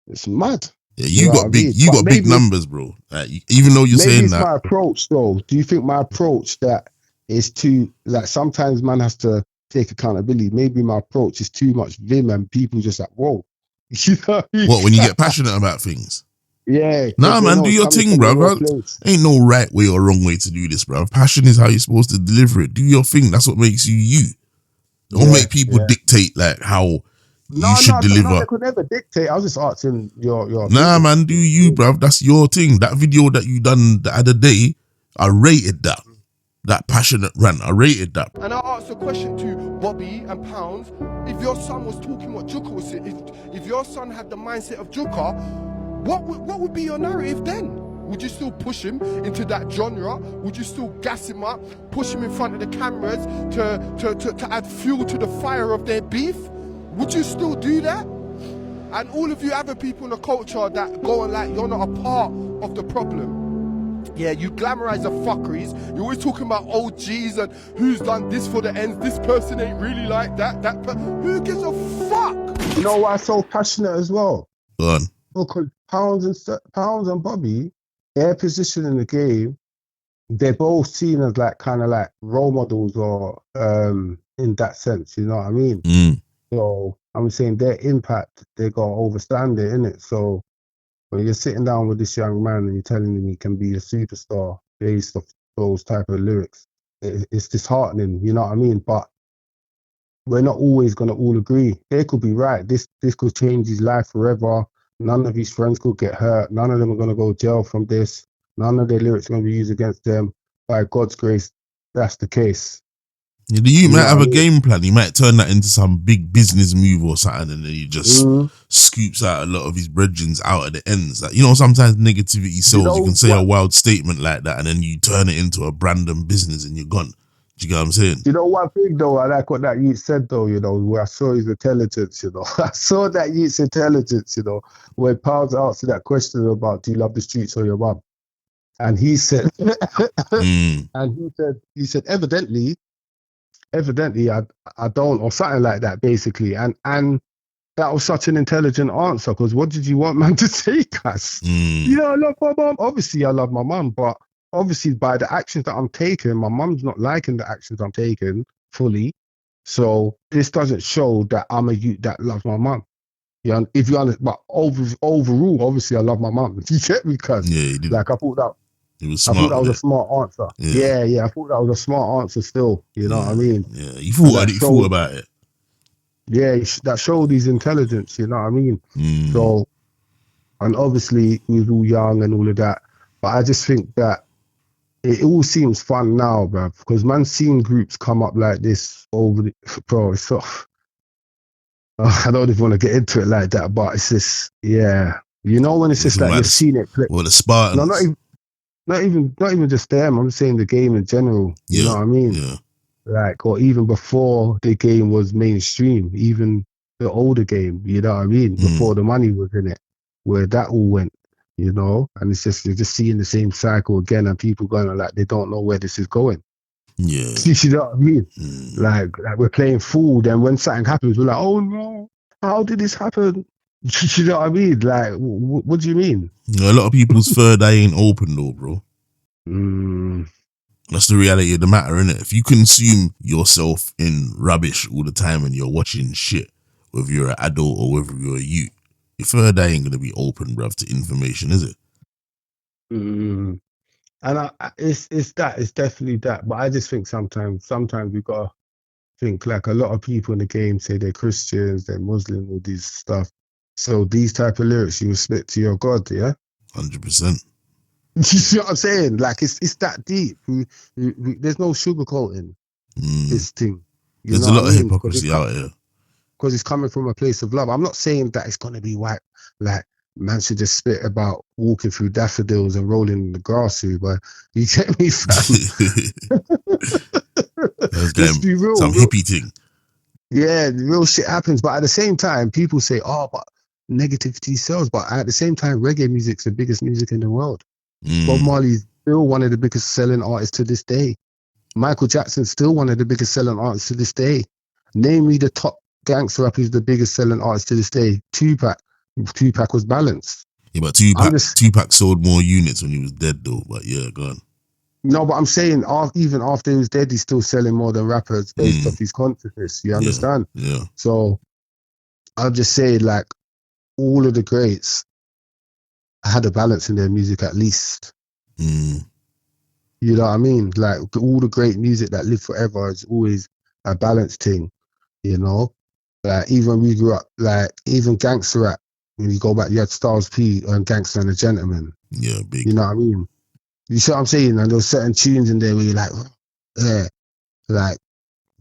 It's mad. Yeah, you know got what I big, mean? you But got big maybe numbers, bro. Like, even though you're maybe saying it's that, my approach, though. Do you think my approach that is too, like, sometimes man has to take accountability? Maybe my approach is too much vim and people just like, whoa. You know what I mean? what, when you get passionate about things? Yeah, because Nah, they man, know do it's your coming thing, from a bruv. real place. Ain't no right way or wrong way to do this, bruv. Passion is how you're supposed to deliver it. Do your thing. That's what makes you you. Don't make people dictate like how you should No, deliver. they could never dictate. I was just asking your Nah, opinion. man, do you, bruv. That's your thing. That video that you done the other day, I rated that. That passionate rant, I rated that. And I asked a question to Bobby and Pounds. If your son was talking what Juka was saying, if your son had the mindset of Juka, what would be your narrative then? Would you still push him into that genre? Would you still gas him up, push him in front of the cameras to add fuel to the fire of their beef? Would you still do that? And all of you other people in the culture that go on like you're not a part of the problem. Yeah, you glamorize the fuckeries. You're always talking about OGs and who's done this for the ends. This person ain't really like that. Who gives a fuck? You know why I'm so passionate as well? Go on. Because Pounds and Bobby, their position in the game, they're both seen as like kind of like role models or in that sense, you know what I mean? So I'm saying their impact, they gotta overstand it, innit? So when you're sitting down with this young man and you're telling him he can be a superstar based off those type of lyrics, it's disheartening, you know what I mean? But we're not always gonna all agree. They could be right. This could change his life forever. None of his friends could get hurt. None of them are gonna go to jail from this. None of their lyrics are gonna be used against them. By God's grace, that's the case. Yeah, you might know have what a I mean? game plan. He might turn that into some big business move or something, and then he just scoops out a lot of his brethrens out at the ends. Like, you know, sometimes negativity sells. You can say a wild statement like that, and then you turn it into a brand and business, and you're gone. Do you get what I'm saying? You know one thing though, I like what that youth said though, you know, where I saw his intelligence, you know. I saw that youth's intelligence, you know, when Pounds asked that question about do you love the streets or your mum? And he said and he said evidently I don't, or something like that basically. And that was such an intelligent answer, because what did you want man to say, guys? Yeah, I love my mum. Obviously I love my mum, but obviously by the actions that I'm taking, my mum's not liking the actions I'm taking fully. So this doesn't show that I'm a youth that loves my mum. Yeah, if you understand, but overall, obviously I love my mum. You get me, cuz? Yeah, he did. Like I thought that was a smart answer. Yeah. Yeah, I thought that was a smart answer still. You know what I mean? Yeah, you thought about it. Yeah, that showed his intelligence, you know what I mean? So, and obviously he was all young and all of that. But I just think that it all seems fun now, bruv, because man's seen groups come up like this bro, it's so, I don't even want to get into it like that, but it's just, yeah. You know when it's just like you've seen it. Well, the Spartans. No, not even just them. I'm saying the game in general. You know what I mean? Yeah. Like, or even before the game was mainstream, even the older game, you know what I mean? Before the money was in it, where that all went, you know? And it's just, you're just seeing the same cycle again, and people going like, they don't know where this is going. Yeah. You know what I mean? Like we're playing fool, then when something happens, we're like, oh no, how did this happen? You know what I mean? Like, what do you mean? A lot of people's third eye ain't open though, bro. That's the reality of the matter, innit? If you consume yourself in rubbish all the time and you're watching shit, whether you're an adult or whether you're a youth, your third eye ain't gonna be open, bruv, to information, is it? And it's definitely that. But I just think sometimes we gotta think like a lot of people in the game say they're Christians, they're Muslim, all these stuff. So these type of lyrics you respect to your God, yeah. 100%. You see what I'm saying? Like it's that deep. There's no sugarcoating this thing. There's a lot of hypocrisy out here. Because it's coming from a place of love. I'm not saying that it's gonna be white, like man should just spit about walking through daffodils and rolling in the grass through, but you get me, fam. Let's be real. Some hippie thing. Yeah, real shit happens. But at the same time, people say, oh, but negativity sells. But at the same time, reggae music's the biggest music in the world. Bob Marley's still one of the biggest selling artists to this day. Michael Jackson's still one of the biggest selling artists to this day. Name me the top gangster rapper who's the biggest selling artist to this day. Tupac. Tupac was balanced. Yeah, but Tupac sold more units when he was dead, though. But yeah, go on. No, but I'm saying even after he was dead, he's still selling more than rappers based off his consciousness. You understand? Yeah. So I'll just say, like, all of the greats had a balance in their music at least. You know what I mean? Like, all the great music that lived forever is always a balanced thing, you know? Like, even when we grew up, like, even gangster rap, when you go back, you had Styles P and Gangster and a Gentleman. Yeah, big. You know what I mean? You see what I'm saying? And there were certain tunes in there where you're like, yeah, like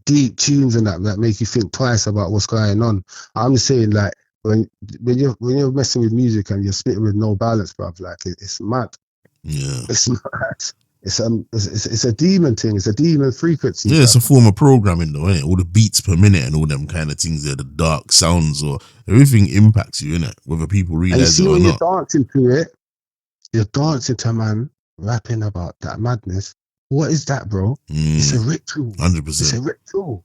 deep tunes and that make you think twice about what's going on. I'm just saying, like, when you're messing with music and you're spitting with no balance, bruv, like it's mad. Yeah, it's mad. It's a demon thing. It's a demon frequency. Yeah, it's a form of programming, though, innit? All the beats per minute and all them kind of things there, the dark sounds or everything impacts you, innit? Whether people realize it or not. You're dancing to it. You're dancing to a man rapping about that madness. What is that, bro? It's a ritual. 100%. It's a ritual.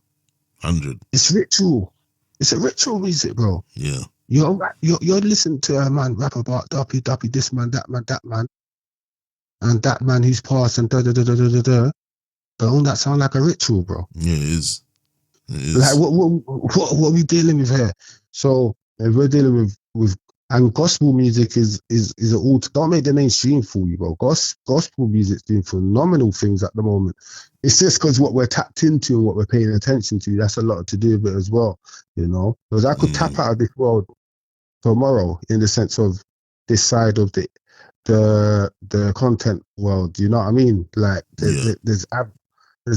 100. It's ritual. It's a ritual music, bro. Yeah. You're listening to a man rap about duppy, this man, that man, and that man who's passed and da. Don't that sound like a ritual, bro? Yeah, it is. It is. Like what are we dealing with here? So if we're dealing with and gospel music is an all. Don't make the mainstream fool you, bro. Gospel music's doing phenomenal things at the moment. It's just because what we're tapped into and what we're paying attention to, that's a lot to do with it as well, you know. Because I could tap out of this world tomorrow in the sense of this side of the content world. You know what I mean? Like there's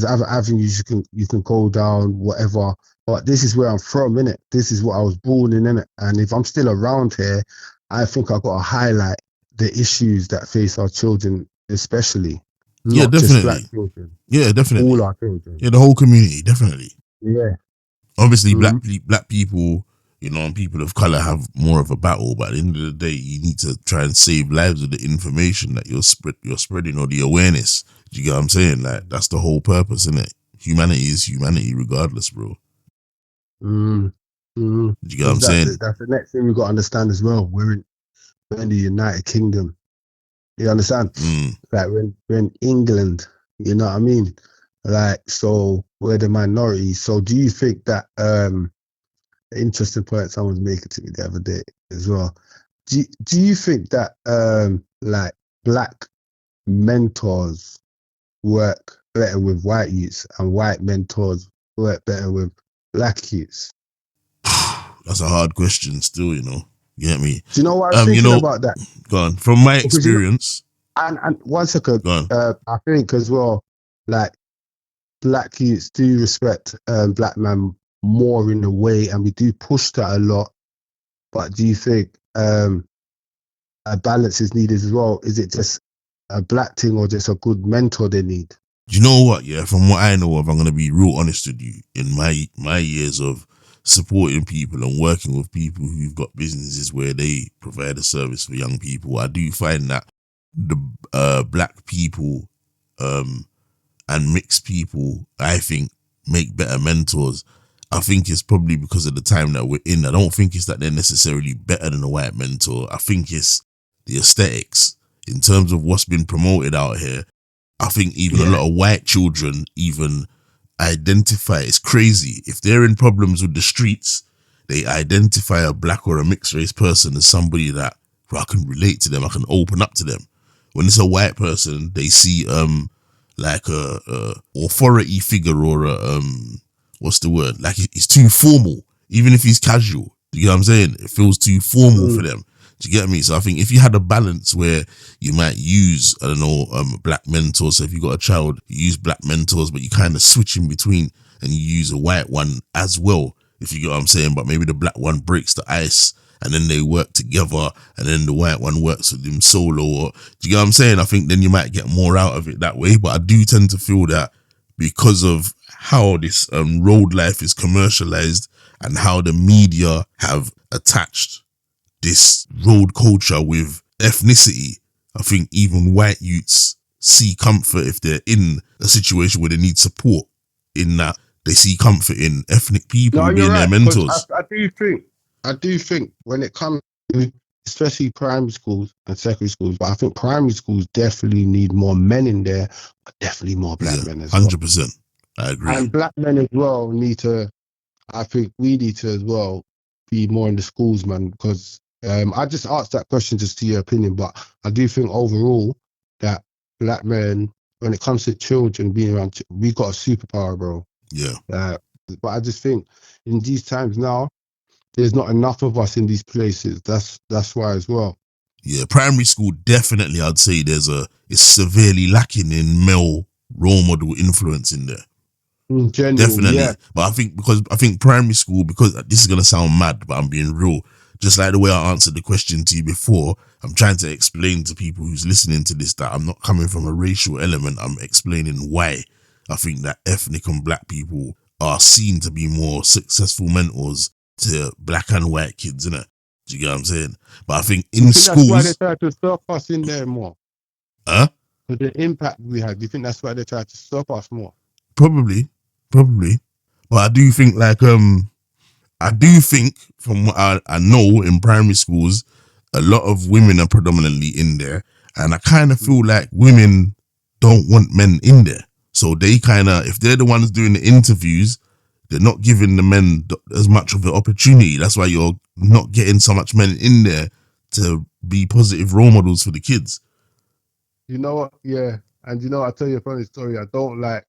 other avenues you can go down, whatever. But this is where I'm from, innit? This is what I was born in, innit? And if I'm still around here, I think I've got to highlight the issues that face our children, especially. Yeah, definitely. Just black children. Yeah, definitely. All our children. Yeah, the whole community, definitely. Yeah. Obviously, black people, you know, and people of color have more of a battle, but at the end of the day, you need to try and save lives with the information that you're spreading or the awareness. Do you get what I'm saying? Like, that's the whole purpose, isn't it? Humanity is humanity regardless, bro. Do you get what I'm saying? That's the next thing we've got to understand as well. We're in the United Kingdom. You understand? Like we're in England, you know what I mean? Like, so we're the minority. So do you think that interesting point someone was making to me the other day as well? Do you think that like black mentors work better with white youths and white mentors work better with black youths? That's a hard question still, you know. You get me? Do you know what I was thinking about that? Go on. From my experience. And 1 second. Go on. I think as well, like, black youths do respect black man more in a way, and we do push that a lot. But do you think a balance is needed as well? Is it just a black thing or just a good mentor they need? Do you know what? Yeah, from what I know of, I'm gonna be real honest with you. In my years of supporting people and working with people who've got businesses where they provide a service for young people, I do find that the black people and mixed people, I think, make better mentors. I think it's probably because of the time that we're in. I don't think it's that they're necessarily better than a white mentor. I think it's the aesthetics in terms of what's been promoted out here. I think even a lot of white children even identify, it's crazy. If they're in problems with the streets, they identify a black or a mixed race person as somebody that I can relate to them, I can open up to them. when it's a white person, they see like a authority figure or a what's the word? Like it's too formal, even if he's casual. Do you get what I'm saying? It feels too formal for them. Do you get me? So I think if you had a balance where you might use, I don't know, black mentors. So if you got a child, you use black mentors, but you kind of switch in between and you use a white one as well, if you get what I'm saying. But maybe the black one breaks the ice and then they work together and then the white one works with him solo. Or, do you get what I'm saying? I think then you might get more out of it that way. But I do tend to feel that because of how this road life is commercialized and how the media have attached this road culture with ethnicity, I think even white youths see comfort if they're in a situation where they need support, in that they see comfort in ethnic people being their mentors. I do think when it comes to especially primary schools and secondary schools, but I think primary schools definitely need more men in there, but definitely more black men as well. 100%. I agree. And black men as well I think we need to as well be more in the schools, man, because I just asked that question just to your opinion, but I do think overall that black men, when it comes to children being around, we got a superpower, bro. Yeah. But I just think in these times now, there's not enough of us in these places. That's why as well. Yeah, primary school definitely, I'd say it's severely lacking in male role model influence in there. In general, definitely. Yeah. But I think primary school, because this is gonna sound mad, but I'm being real. Just like the way I answered the question to you before, I'm trying to explain to people who's listening to this that I'm not coming from a racial element. I'm explaining why I think that ethnic and black people are seen to be more successful mentors to black and white kids, innit? Do you get what I'm saying? But I think in schools, that's why they try to stop us in there more. Huh? For the impact we had. Do you think that's why they try to stop us more? Probably. But I do think from what I know in primary schools, a lot of women are predominantly in there. And I kind of feel like women don't want men in there. So they kind of, if they're the ones doing the interviews, they're not giving the men as much of an opportunity. That's why you're not getting so much men in there to be positive role models for the kids. You know what? Yeah. And you know, I'll tell you a funny story. I don't like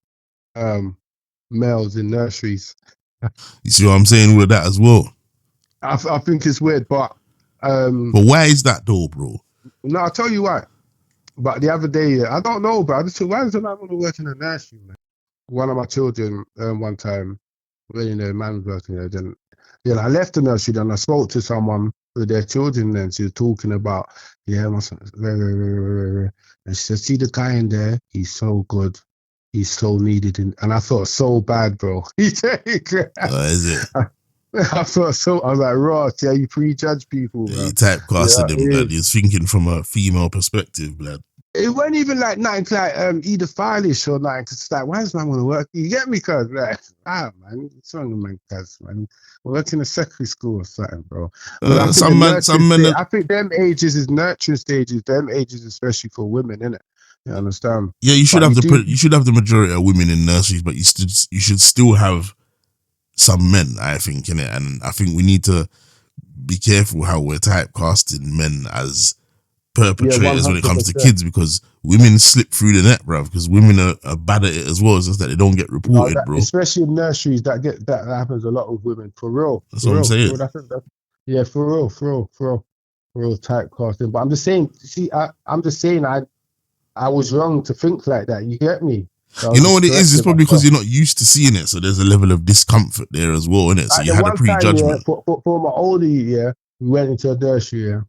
males in nurseries. You see what I'm saying with that as well? I think it's weird, but why is that though, bro? No, I'll tell you why. But the other day, I don't know, but I just said, why does a man want to work in a nursery, man? One of my children, one time, when the man was working there, then I left the nursery, then I spoke to someone with their children, and she was talking about, my son, and she said, see the guy in there, he's so good. He's so needed. And I felt so bad, bro. Is it? I felt so, I was like, Ross, yeah, you prejudge people, bro. You typecasted him, blood. He's thinking from a female perspective, blood. It wasn't even like nothing like either stylish or like, it's like, why does man want to work? You get me, cuz? Like, man, it's wrong with man, cuz, man. Work in a secondary school or something, bro. I think them ages is nurturing stages, them ages especially for women, innit? You understand? Yeah, you should have the majority of women in nurseries, but you should still have some men, I think, innit? And I think we need to be careful how we're typecasting men as perpetrators when it comes to kids, because women slip through the net, bro, because women are bad at it as well. It's just that they don't get reported, bro. Especially in nurseries, that happens a lot with women, for real. That's what I'm saying. Yeah, for real typecasting. But I'm just saying, I was wrong to think like that. You get me? So you know what it is? It's probably because you're not used to seeing it, so there's a level of discomfort there as well, innit? So you had a prejudgment. For my older year, we went into a nursery.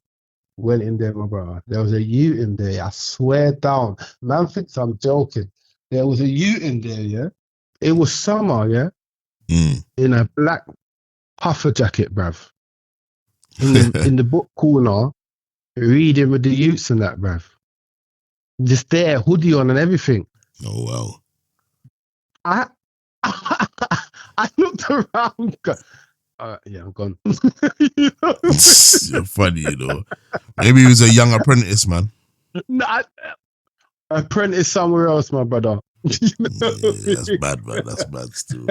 Went in there, my brother. There was a ute in there. I swear down. Man thinks I'm joking. There was a ute in there, yeah? It was summer, yeah? In a black puffer jacket, bruv. In the book corner, reading with the utes and that, bruv. Just there, hoodie on and everything. Oh, wow. I looked around. Yeah, I'm gone. You're funny, you know. Maybe he was a young apprentice, man. Nah, apprentice somewhere else, my brother. That's bad, man. That's bad still.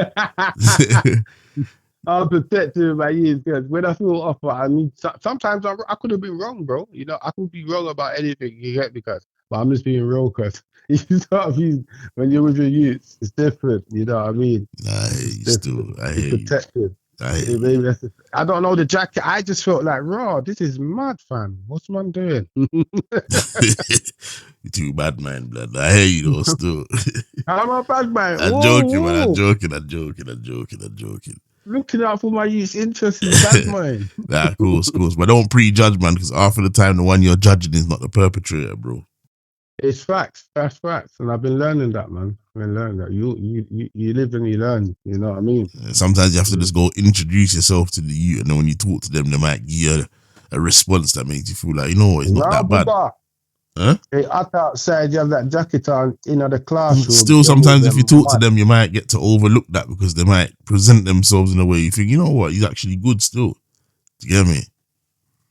I'm protective of my years, because when I feel off, I need. Sometimes I could have been wrong, bro. You know, I could be wrong about anything. You get, because But I'm just being real, cuz. You know what I mean? When you're with your youths, it's different. You know what I mean? Nah, I hear It's you different. still. I You're hear you. protected. I hear Yeah, you. maybe I don't know the jacket. I just felt like, raw, this is mad, fam. What's man doing? You too bad, man, blood. I hear you though still. I'm a bad man. I'm Whoa, joking, man. I'm whoa. joking. I'm joking. I'm joking. I'm joking. Looking out for my youth's interests is bad, man. Nah, of course. But don't prejudge, man, because half of the time the one you're judging is not the perpetrator, bro. It's facts. That's facts. And I've been learning that, man. I've been learning that. You live and you learn. You know what I mean? Sometimes you have to just go introduce yourself to the youth, and then when you talk to them, they might give you a response that makes you feel like, you know what, it's not that bad. Huh? Hey, out outside, you have that jacket on in the classroom. Still, sometimes if you talk to them, you might get to overlook that because they might present themselves in a way you think, you know what, he's actually good still. Do you get me?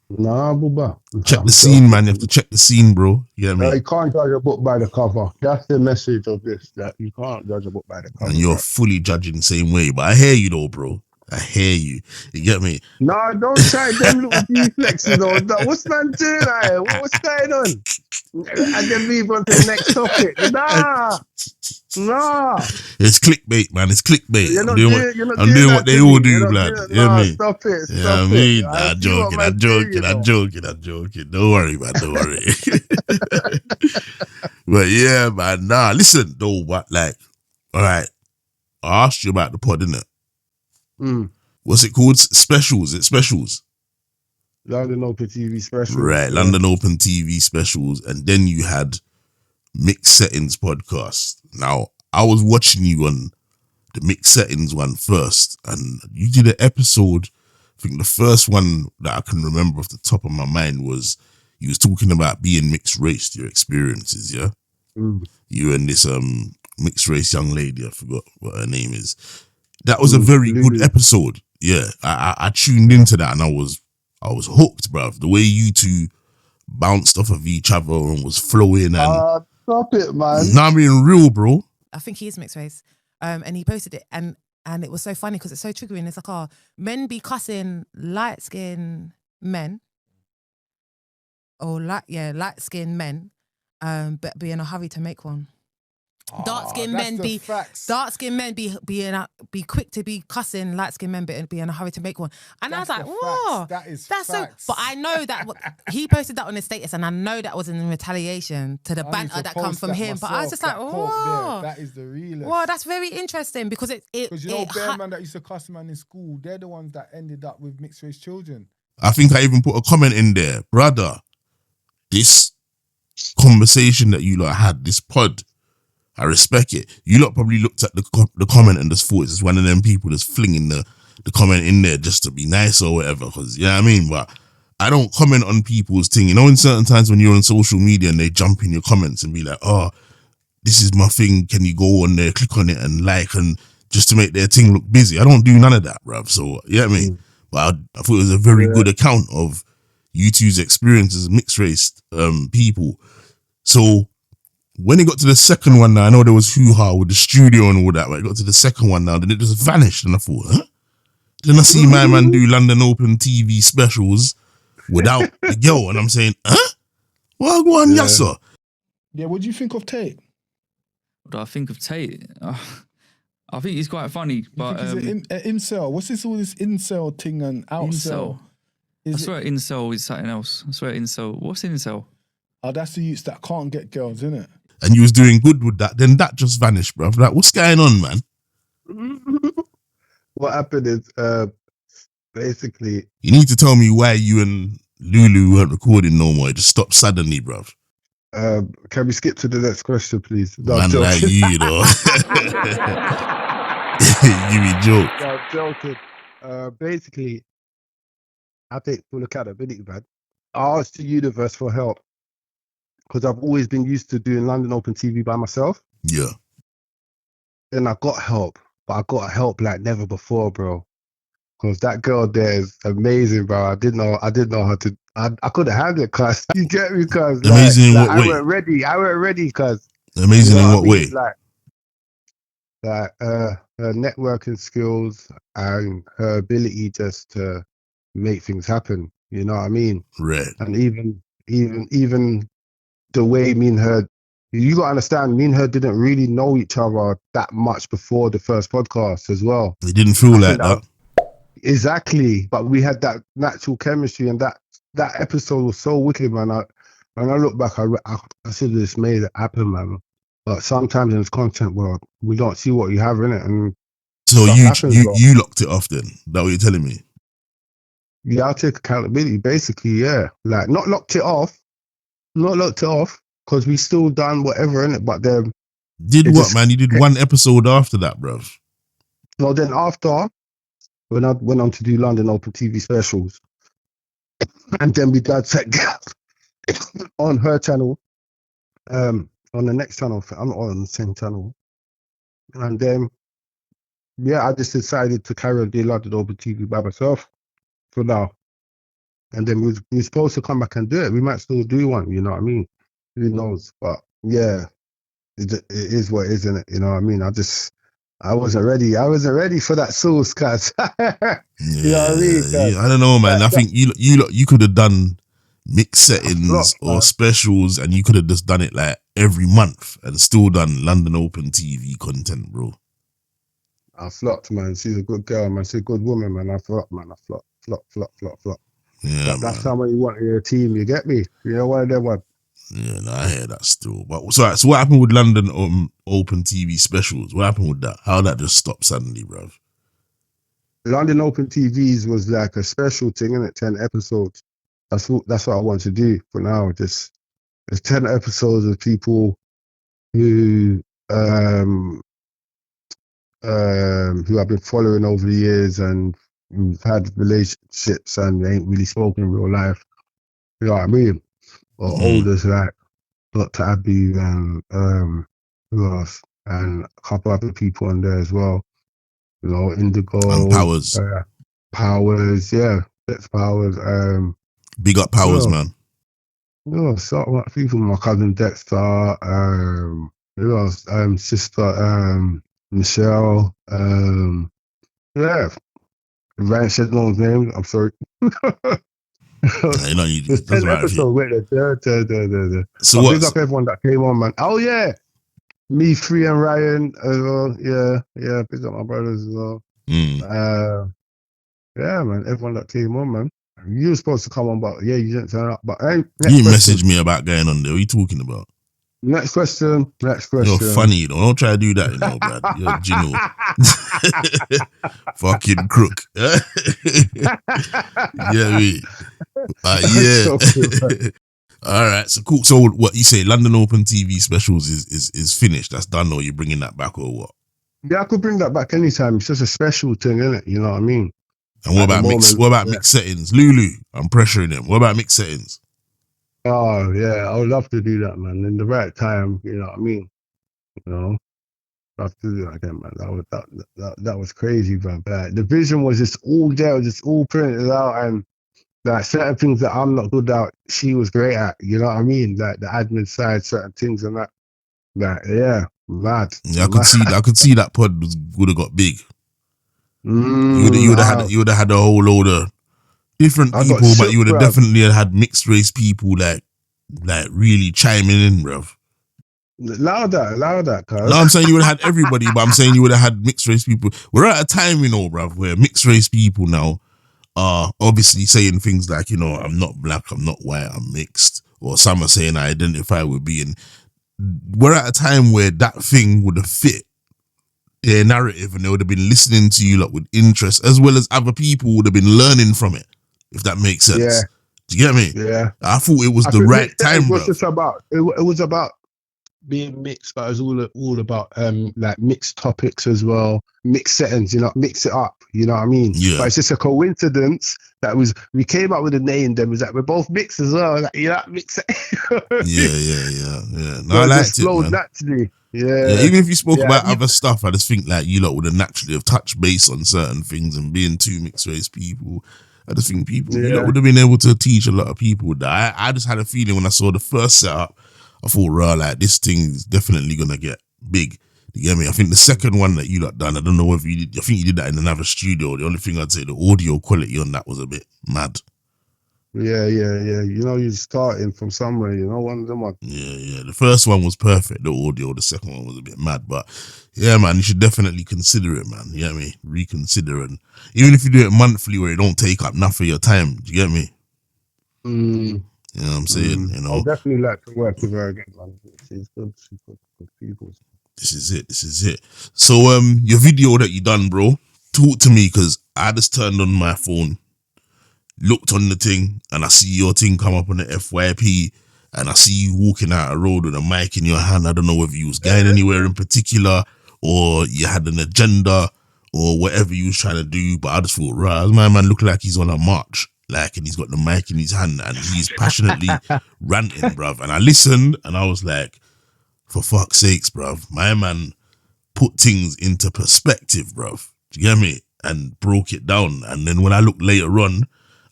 Nah, Booba. Check the scene, man. You have to check the scene, bro. You get me? You can't judge a book by the cover. That's the message of this. That you can't judge a book by the cover. And you're fully judging the same way. But I hear you though, bro. I hear you. You get me? Nah, don't try them little deflexes though. What's man doing here? What's going on? And then move on to the next topic. Nah. It's clickbait, man. It's clickbait. I'm doing what they all do, blood. You know what I mean? Stop it. You know what I mean? I'm joking. Don't worry, man. Don't worry. But yeah, man. Nah, listen, though, what, like, all right. I asked you about the pod, innit? What's it called? Specials. It's specials. London Open TV specials. Right, yeah. London Open TV specials. And then you had Mixed Settings podcast. Now, I was watching you on the Mixed Settings one first, and you did an episode. I think the first one that I can remember off the top of my mind was you was talking about being mixed race, your experiences, yeah? You and this mixed race young lady, I forgot what her name is. That was a very good episode. Yeah, I tuned into that and I was hooked, bruv. The way you two bounced off of each other and was flowing and stop it, man. Nah, I'm being real, bro. I think he is mixed race. And he posted it and it was so funny because it's so triggering. It's like, men be cussing light-skinned men. Or light-skinned men, but be in a hurry to make one. Dark-skinned men be quick to be cussing light-skinned men, but be in a hurry to make one. And I was like, whoa, that's facts. So. But I know that he posted that on his status, and I know that was in retaliation to the banter that come from him. But I was just like, whoa, that is the realest. Wow, that's very interesting because because you know, bare man that used to cuss man in school, they're the ones that ended up with mixed race children. I think I even put a comment in there, brother. This conversation that you lot had, this pod. I respect it. You lot probably looked at the comment and just thought it's one of them people that's flinging the comment in there just to be nice or whatever. Because, you know what I mean? But I don't comment on people's thing. You know, in certain times when you're on social media and they jump in your comments and be like, oh, this is my thing. Can you go on there, click on it and like, and just to make their thing look busy. I don't do none of that, bruv. So, you know what I mean? But I thought it was a very good account of you two's experiences as mixed race people. So, when it got to the second one now, I know there was hoo-ha with the studio and all that, but it got to the second one now, then it just vanished and I thought, huh? Then I see my man do London Open TV specials without the girl and I'm saying, huh? Well, go on, yes, sir. Yeah, what do you think of Tate? What do I think of Tate? I think he's quite funny, but... he's an incel. What's this all this incel thing and outsell? I swear incel is something else. I swear incel. What's incel? Oh, that's the youths that can't get girls, isn't it? And you was doing good with that, then that just vanished, bruv. Like, what's going on, man? What happened is, basically... You need to tell me why you and Lulu weren't recording no more. It just stopped suddenly, bruv. Can we skip to the next question, please? No, man like you know. You be joke. No, I'm joking. Basically, I take full accountability, man. I asked the universe for help. Because I've always been used to doing London Open TV by myself. Yeah. Then I got help. But I got help like never before, bro. Because that girl there is amazing, bro. I didn't know how to... I couldn't handle it, cuz. You get me, cuz? Amazing in what way? I weren't ready, cuz. Amazing in what way? Like her networking skills and her ability just to make things happen. You know what I mean? Right. And even the way me and her, you gotta understand, me and her didn't really know each other that much before the first podcast as well. It didn't feel like that. Exactly, but we had that natural chemistry, and that episode was so wicked, man. When I look back, I should have just made it happen, man. But sometimes in this content world, we don't see what you have in it, and so stuff you locked it off then. That what you're telling me? Yeah, I'll take accountability, basically. Yeah, like not locked it off, because we still done whatever in it. But then did what, man? You did one episode after that, bruv. Well, then after, when I went on to do London Open TV specials, and then we did set gap on her channel, on the next channel. I'm not on the same channel, and then I just decided to carry on doing London Open TV by myself for now. And then we were supposed to come back and do it. We might still do one, you know what I mean? Who knows? But yeah, it is what it is, isn't it? You know what I mean? I wasn't ready. I wasn't ready for that sauce, cuz. You know what I mean? Yeah, I don't know, man. I think you could have done mixed settings or specials, and you could have just done it like every month and still done London Open TV content, bro. I flopped, man. She's a good girl, man. She's a good woman, man. I flopped, man. I flop. Yeah, that's someone you want in your team. You get me? You know, one of them one. Yeah, no, I hear that still. But so what happened with London Open TV specials? What happened with that? How that just stopped suddenly, bruv? London Open TVs was like a special thing, innit? 10 episodes. That's what I want to do for now. There's 10 episodes of people who I've been following over the years, and we've had relationships and they ain't really spoken in real life. You know what I mean? Or olders like Dr. Abbey and who else? And a couple other people on there as well. You know, Indigo and Powers. Powers, yeah. That's Powers. Big up Powers, man. Yeah, so people, my cousin Dexter, who else? Sister Michelle, yeah. Ryan said no name, I'm sorry. It doesn't matter. So big up everyone that came on, man. Oh yeah. Me, Free and Ryan as well. Yeah, big up my brothers as well. Yeah, man, everyone that came on, man. You were supposed to come on, but yeah, you didn't turn up. But hey, you messaged me about going on there. What are you talking about? Next question. You're funny, you know. Don't try to do that, you know, Brad. You're a Gino. Fucking crook. Yeah, me. Yeah. All right, so cool. So what you say, London Open TV specials is finished? That's done, or you bringing that back, or what? Yeah, I could bring that back anytime. It's just a special thing, isn't it? You know what I mean? And what about mixed settings? Lulu, I'm pressuring him. What about mixed settings? Oh yeah, I would love to do that, man. In the right time, you know what I mean? You know, love to do that again, man. That was crazy, man. The vision was just all there, just all printed out, and like certain things that I'm not good at, she was great at. You know what I mean? Like the admin side, certain things and that. Like yeah, mad. Yeah, I could see that pod would have got big. You would have had a whole load of different people, but you would have definitely had mixed race people like really chiming in, bruv. Louder, cuz. No, I'm saying you would have had everybody, but I'm saying you would have had mixed race people. We're at a time, you know, bruv, where mixed race people now are obviously saying things like, you know, I'm not black, I'm not white, I'm mixed. Or some are saying I identify with being. We're at a time where that thing would have fit their narrative, and they would have been listening to you lot with interest, as well as other people would have been learning from it, if that makes sense. Yeah. Do you get me? Yeah. I thought it was the right time, bro. It was about being mixed, but it was all about like mixed topics as well, mixed settings, you know, mix it up, you know what I mean? Yeah. But it's just a coincidence that we came up with a name, then was that we're both mixed as well, like, you know, mix it. Yeah. No, so I liked just flowed man. naturally. Yeah. Even if you spoke about other stuff, I just think like you lot would have naturally have touched base on certain things, and being two mixed race people, I just think you lot would have been able to teach a lot of people that. I just had a feeling when I saw the first setup, I thought, like this thing is definitely gonna get big. You get me? I think the second one that you lot done, I don't know whether you did. I think you did that in another studio. The only thing I'd say, the audio quality on that was a bit mad. Yeah. You know, you're starting from somewhere. You know, one of them ones. Yeah. The first one was perfect, the audio. The second one was a bit mad, but yeah, man, you should definitely consider it, man. You get me? Reconsider, and even if you do it monthly, where it don't take up enough of your time. Do you get me? Mm. You know what I'm saying? You know, I'd definitely like to work with her again, man. She's good. She's good people. This is it. So, your video that you done, bro, talk to me, because I just turned on my phone, looked on the thing, and I see your thing come up on the FYP, and I see you walking out a road with a mic in your hand. I don't know whether you was going anywhere in particular, or you had an agenda, or whatever you was trying to do, but I just thought, right, my man look like he's on a march, like, and he's got the mic in his hand, and he's passionately ranting, bruv. And I listened, and I was like, for fuck's sakes, bruv, my man put things into perspective, bruv. Do you get me? And broke it down. And then when I look later on,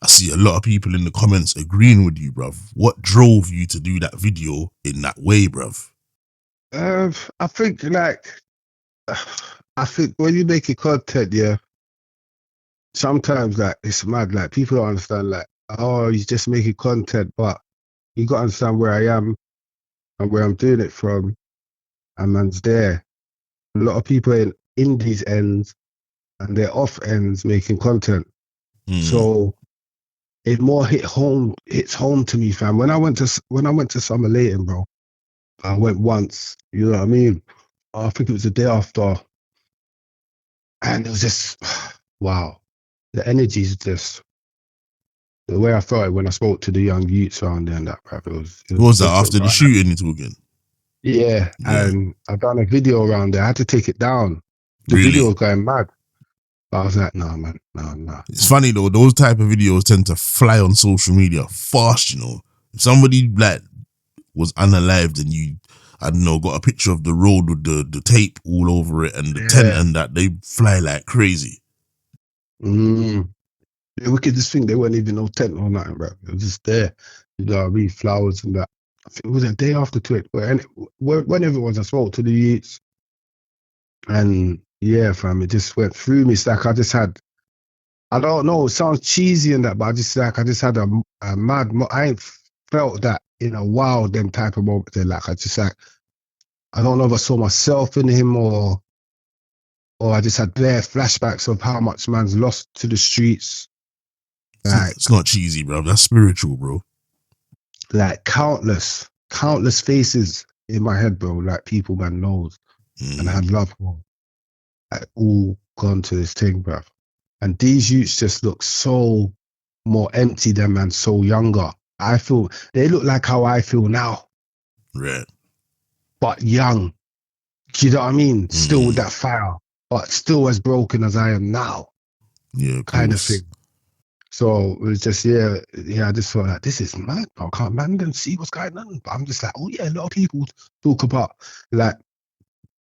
I see a lot of people in the comments agreeing with you, bruv. What drove you to do that video in that way, bruv? I think when you make a content, yeah, sometimes like it's mad. Like people don't understand, like, oh, he's just making content, but you got to understand where I am and where I'm doing it from, and man's there. A lot of people in these ends and they're off ends making content. So it more hits home to me, fam. When I went to Summer Leighton, bro, I went once, you know what I mean? I think it was the day after, and it was just wow. The energy is just the way I felt it when I spoke to the young youths around there and that, bro. What was that after the shooting you're talking? Yeah, and I done a video around there. I had to take it down. The video was going mad. But I was like, no, man, no. It's funny though, those type of videos tend to fly on social media fast, you know. If somebody like was unalived and you, I don't know, got a picture of the road with the tape all over it and the tent and that, they fly like crazy. The wickedest thing, they weren't even no tent or nothing, bro. It was just there. You know what I mean? Flowers and that. I think it was a day after to it. Whenever it was, I spoke to the youths. And yeah, fam, it just went through me. It's like I just had, I don't know, it sounds cheesy and that, but I just had a mad, I ain't felt that in a while, them type of moment there. Like, I don't know if I saw myself in him or I just had bare flashbacks of how much man's lost to the streets. Like, it's not cheesy, bro. That's spiritual, bro. Like countless faces in my head, bro. Like people man knows and had love for, like, all gone to this thing, bro. And these youths just look so more empty than man, so younger. I feel they look like how I feel now, right? But young. Do you know what I mean? Still with that fire, but still as broken as I am now. Yeah, kind of thing. So it was just, yeah, I just felt like, this is mad. I can't man and see what's going on. But I'm just like, oh yeah, a lot of people talk about, like,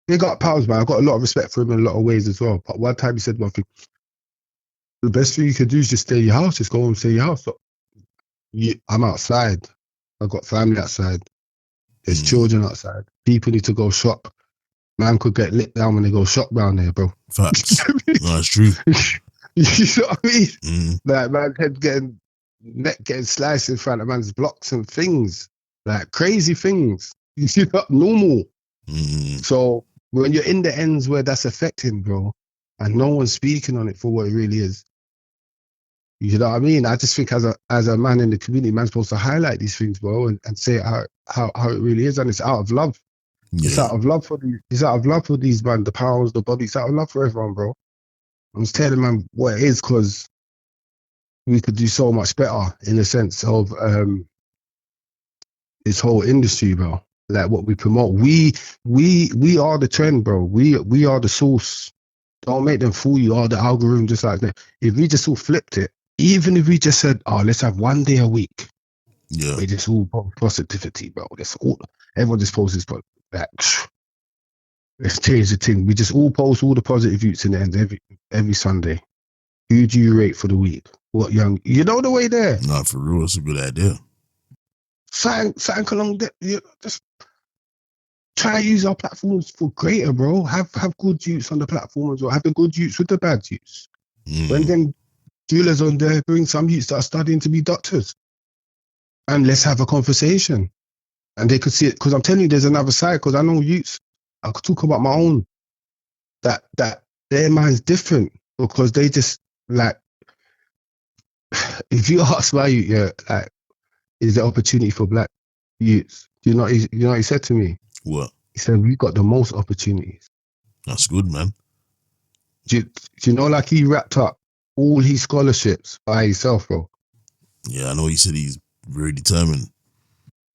big up Pals, man. I've got a lot of respect for him in a lot of ways as well. But one time he said one thing, the best thing you can do is just stay in your house. Just go home and stay in your house. So, I'm outside. I've got family outside. There's children outside. People need to go shop. Man could get lit down when they go shop down there, bro. Facts. No, it's true. You know what I mean? Like, man's head neck getting sliced in front of man's blocks and things. Like, crazy things. You see that normal. So, when you're in the ends where that's affecting, bro, and no one's speaking on it for what it really is, you know what I mean? I just think as a man in the community, man's supposed to highlight these things, bro, and say how it really is, and it's out of love. Yeah. It's out of love for these man, the Powers, the Bobby. It's out of love for everyone, bro. I'm just telling man what it is, because we could do so much better in the sense of this whole industry, bro. Like what we promote, we are the trend, bro. We are the source. Don't make them fool you. The algorithm just like that. If we just all flipped it, even if we just said, oh, let's have one day a week. Yeah, we just all post positivity, bro. Everyone just posts this, but like, let's change the thing. We just all post all the positive views in the end every Sunday. Who do you rate for the week? What young? You know the way there. No, for real, it's a good idea. Something along there. Just try to use our platforms for greater, bro. Have good youths on the platform as well. Have the good youths with the bad youths. When them jewelers on there, bring some youths that are studying to be doctors. and let's have a conversation. And they could see it, because I'm telling you, there's another side. Because I know youths, I could talk about my own. That their mind's different, because they just like. If you ask my youth, yeah, like, is there opportunity for black youths? You know what he said to me? What? He said, we got the most opportunities. That's good, man. Do you know, like, he wrapped up all his scholarships by himself, bro? Yeah, I know he said he's very determined.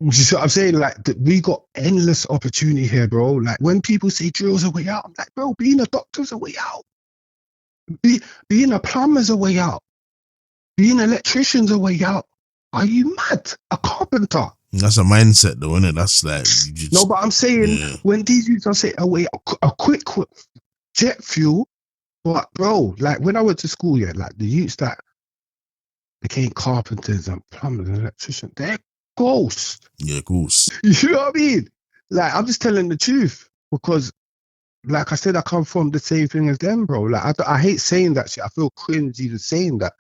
You see what I'm saying? Like, we got endless opportunity here, bro. Like, when people say drill's a way out, I'm like, bro, being a doctor's a way out. Being a plumber's a way out. Being an electrician's a way out. Are you mad? A carpenter. That's a mindset, though, isn't it? That's like... You just, no, but I'm saying, when these youths are saying, a quick jet fuel, but, bro, like, when I went to school, yeah, like, the youths that became carpenters and plumbers and electricians, they're ghosts. Yeah, ghosts. You know what I mean? Like, I'm just telling the truth, because, like I said, I come from the same thing as them, bro. Like, I hate saying that shit. I feel cringe even saying that.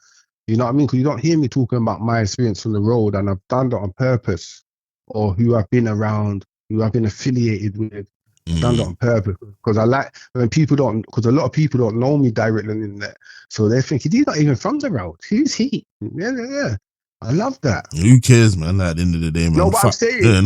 You know what I mean? Because you don't hear me talking about my experience on the road, and I've done that on purpose, or who I've been around, who I've been affiliated with. I've done that on purpose, because I like when people don't, because a lot of people don't know me directly on the internet, so they're thinking, he's not even from the road. Who's he? Yeah. I love that. Who cares, man? Like, at the end of the day, man. No, but I'm saying, yeah, I'm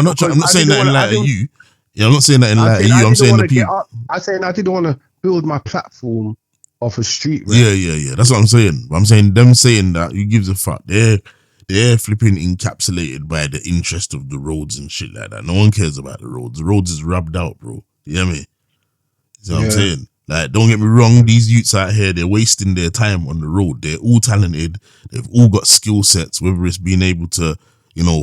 not saying that in light of you. Yeah, I'm not saying that in light of you. I'm saying the people. I'm saying I didn't want to build my platform off a street. Right? Yeah. That's what I'm saying. I'm saying them saying that, who gives a fuck? They're flipping encapsulated by the interest of the roads and shit like that. No one cares about the roads. The roads is rubbed out, bro. You hear me? You know what I'm saying? Like, don't get me wrong, these youths out here, they're wasting their time on the road. They're all talented. They've all got skill sets, whether it's being able to,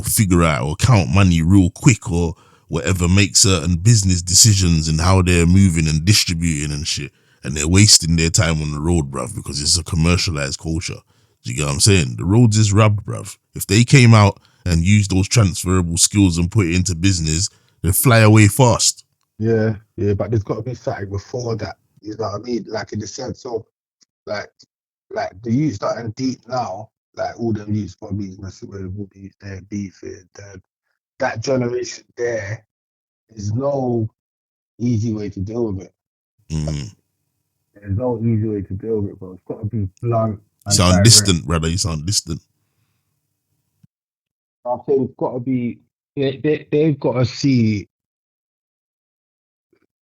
figure out or count money real quick or whatever, make certain business decisions and how they're moving and distributing and shit. And they're wasting their time on the road, bruv, because it's a commercialized culture. Do you get what I'm saying? The roads is rubbed, bruv. If they came out and used those transferable skills and put it into business, they'd fly away fast. Yeah, but there's got to be something before that. You know what I mean? Like, in the sense of, like the youths that are deep now, like all them youths probably, all the youths there, beefing, that generation there, there's no easy way to deal with it. There's no easy way to deal with it, bro. It's got to be blunt. You sound distant, brother. You sound distant. I'm saying it's got to be, they've got to see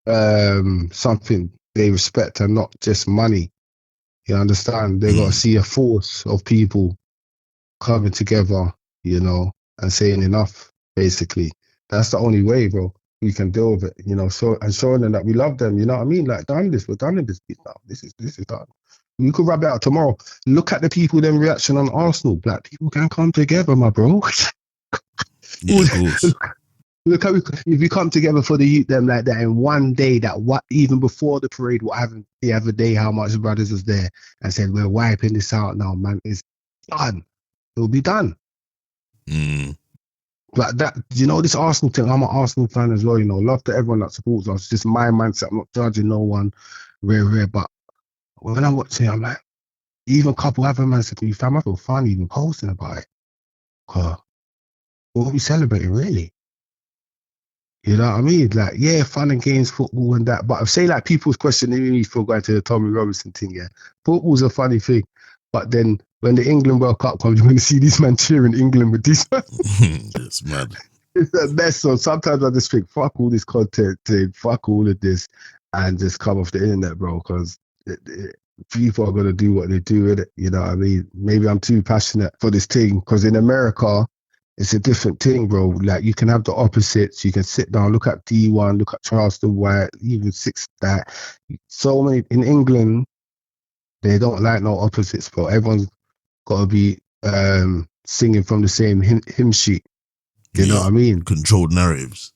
something they respect and not just money. You understand? They've got to see a force of people coming together, and saying enough, basically. That's the only way, bro. We can deal with it, so, and showing them that we love them, you know what I mean? Like, we're done in this piece now. This is done. We could rub it out tomorrow. Look at the people, them reaction on Arsenal. Black people can come together, my bro. Yeah, of course. Look how if we come together for the youth, them like that in one day, even before the parade, what happened the other day, how much brothers was there and said, we're wiping this out now, man. It's done. It'll be done. Like that, this Arsenal thing, I'm an Arsenal fan as well, love to everyone that supports us. It's just my mindset. I'm not judging no one, rare, but when I'm watching, I'm like, even a couple other men said to me, fam, I feel fun even posting about it. What are we celebrating, really? You know what I mean? Like, yeah, fun and games, football and that. But I say, like, people's questioning me for going to the Tommy Robinson thing, yeah. Football's a funny thing. But then when the England World Cup comes, you're going to see these men cheering England with these. It's mad. It's a mess. So sometimes I just think, fuck all this content, fuck all of this, and just come off the internet, bro, because people are going to do what they do with it. You know what I mean? Maybe I'm too passionate for this thing, because in America, it's a different thing, bro. Like, you can have the opposites. You can sit down, look at D1, look at Charleston White, even Six that. So many in England, they don't like no opposites, bro. Everyone's got to be singing from the same hymn sheet. You know what I mean? Controlled narratives,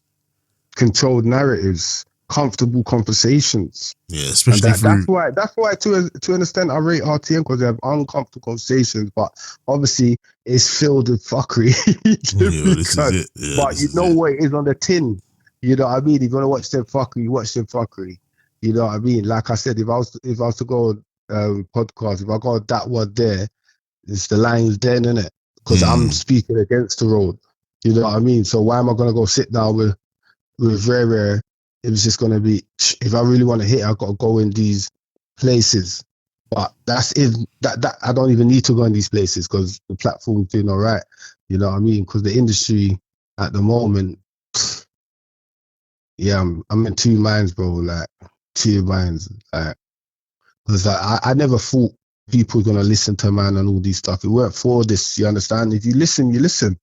comfortable conversations. Yeah, especially that's why to an extent I rate RTM, because they have uncomfortable conversations, but obviously it's filled with fuckery. This is it. Yeah, but you know what it is on the tin. You know what I mean? If you want to watch them fuckery, watch them fuckery. You know what I mean? Like I said, if I was to go podcast, if I got that word there, it's the Lions Den, innit? because I'm speaking against the road. You know what I mean? So why am I gonna go sit down with Rare? It was just gonna be, if I really want to hit, I've got to go in these places. But that's if that I don't even need to go in these places because the platform's doing all right. You know what I mean? Because the industry at the moment, yeah, I'm in two minds, bro. Like two minds. Like, because I never thought people were gonna listen to man and all these stuff. It weren't for this. You understand? If you listen, you listen.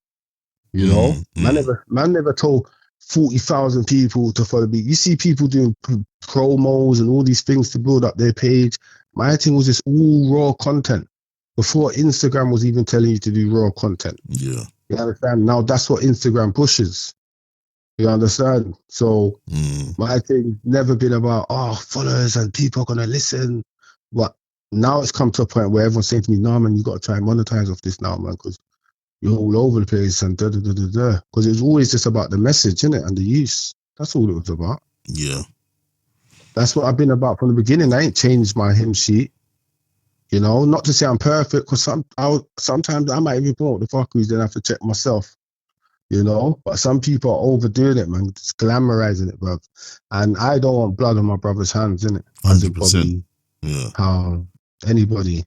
You know, man never told 40,000 people to follow me. You see people doing promos and all these things to build up their page. My thing was just all raw content before Instagram was even telling you to do raw content. Yeah. You understand? Now that's what Instagram pushes. You understand? So my thing never been about, followers and people are going to listen. But now it's come to a point where everyone's saying to me, no, man, you got to try and monetize off this now, man, because you're all over the place and da-da-da-da-da. Because it was always just about the message, innit, and the use. That's all it was about. Yeah. That's what I've been about from the beginning. I ain't changed my hymn sheet. You know, not to say I'm perfect, because sometimes I might even promote the fuckeries, then I have to check myself. You know, but some people are overdoing it, man, just glamorizing it, bro. And I don't want blood on my brother's hands, innit? 100%. Yeah. How anybody,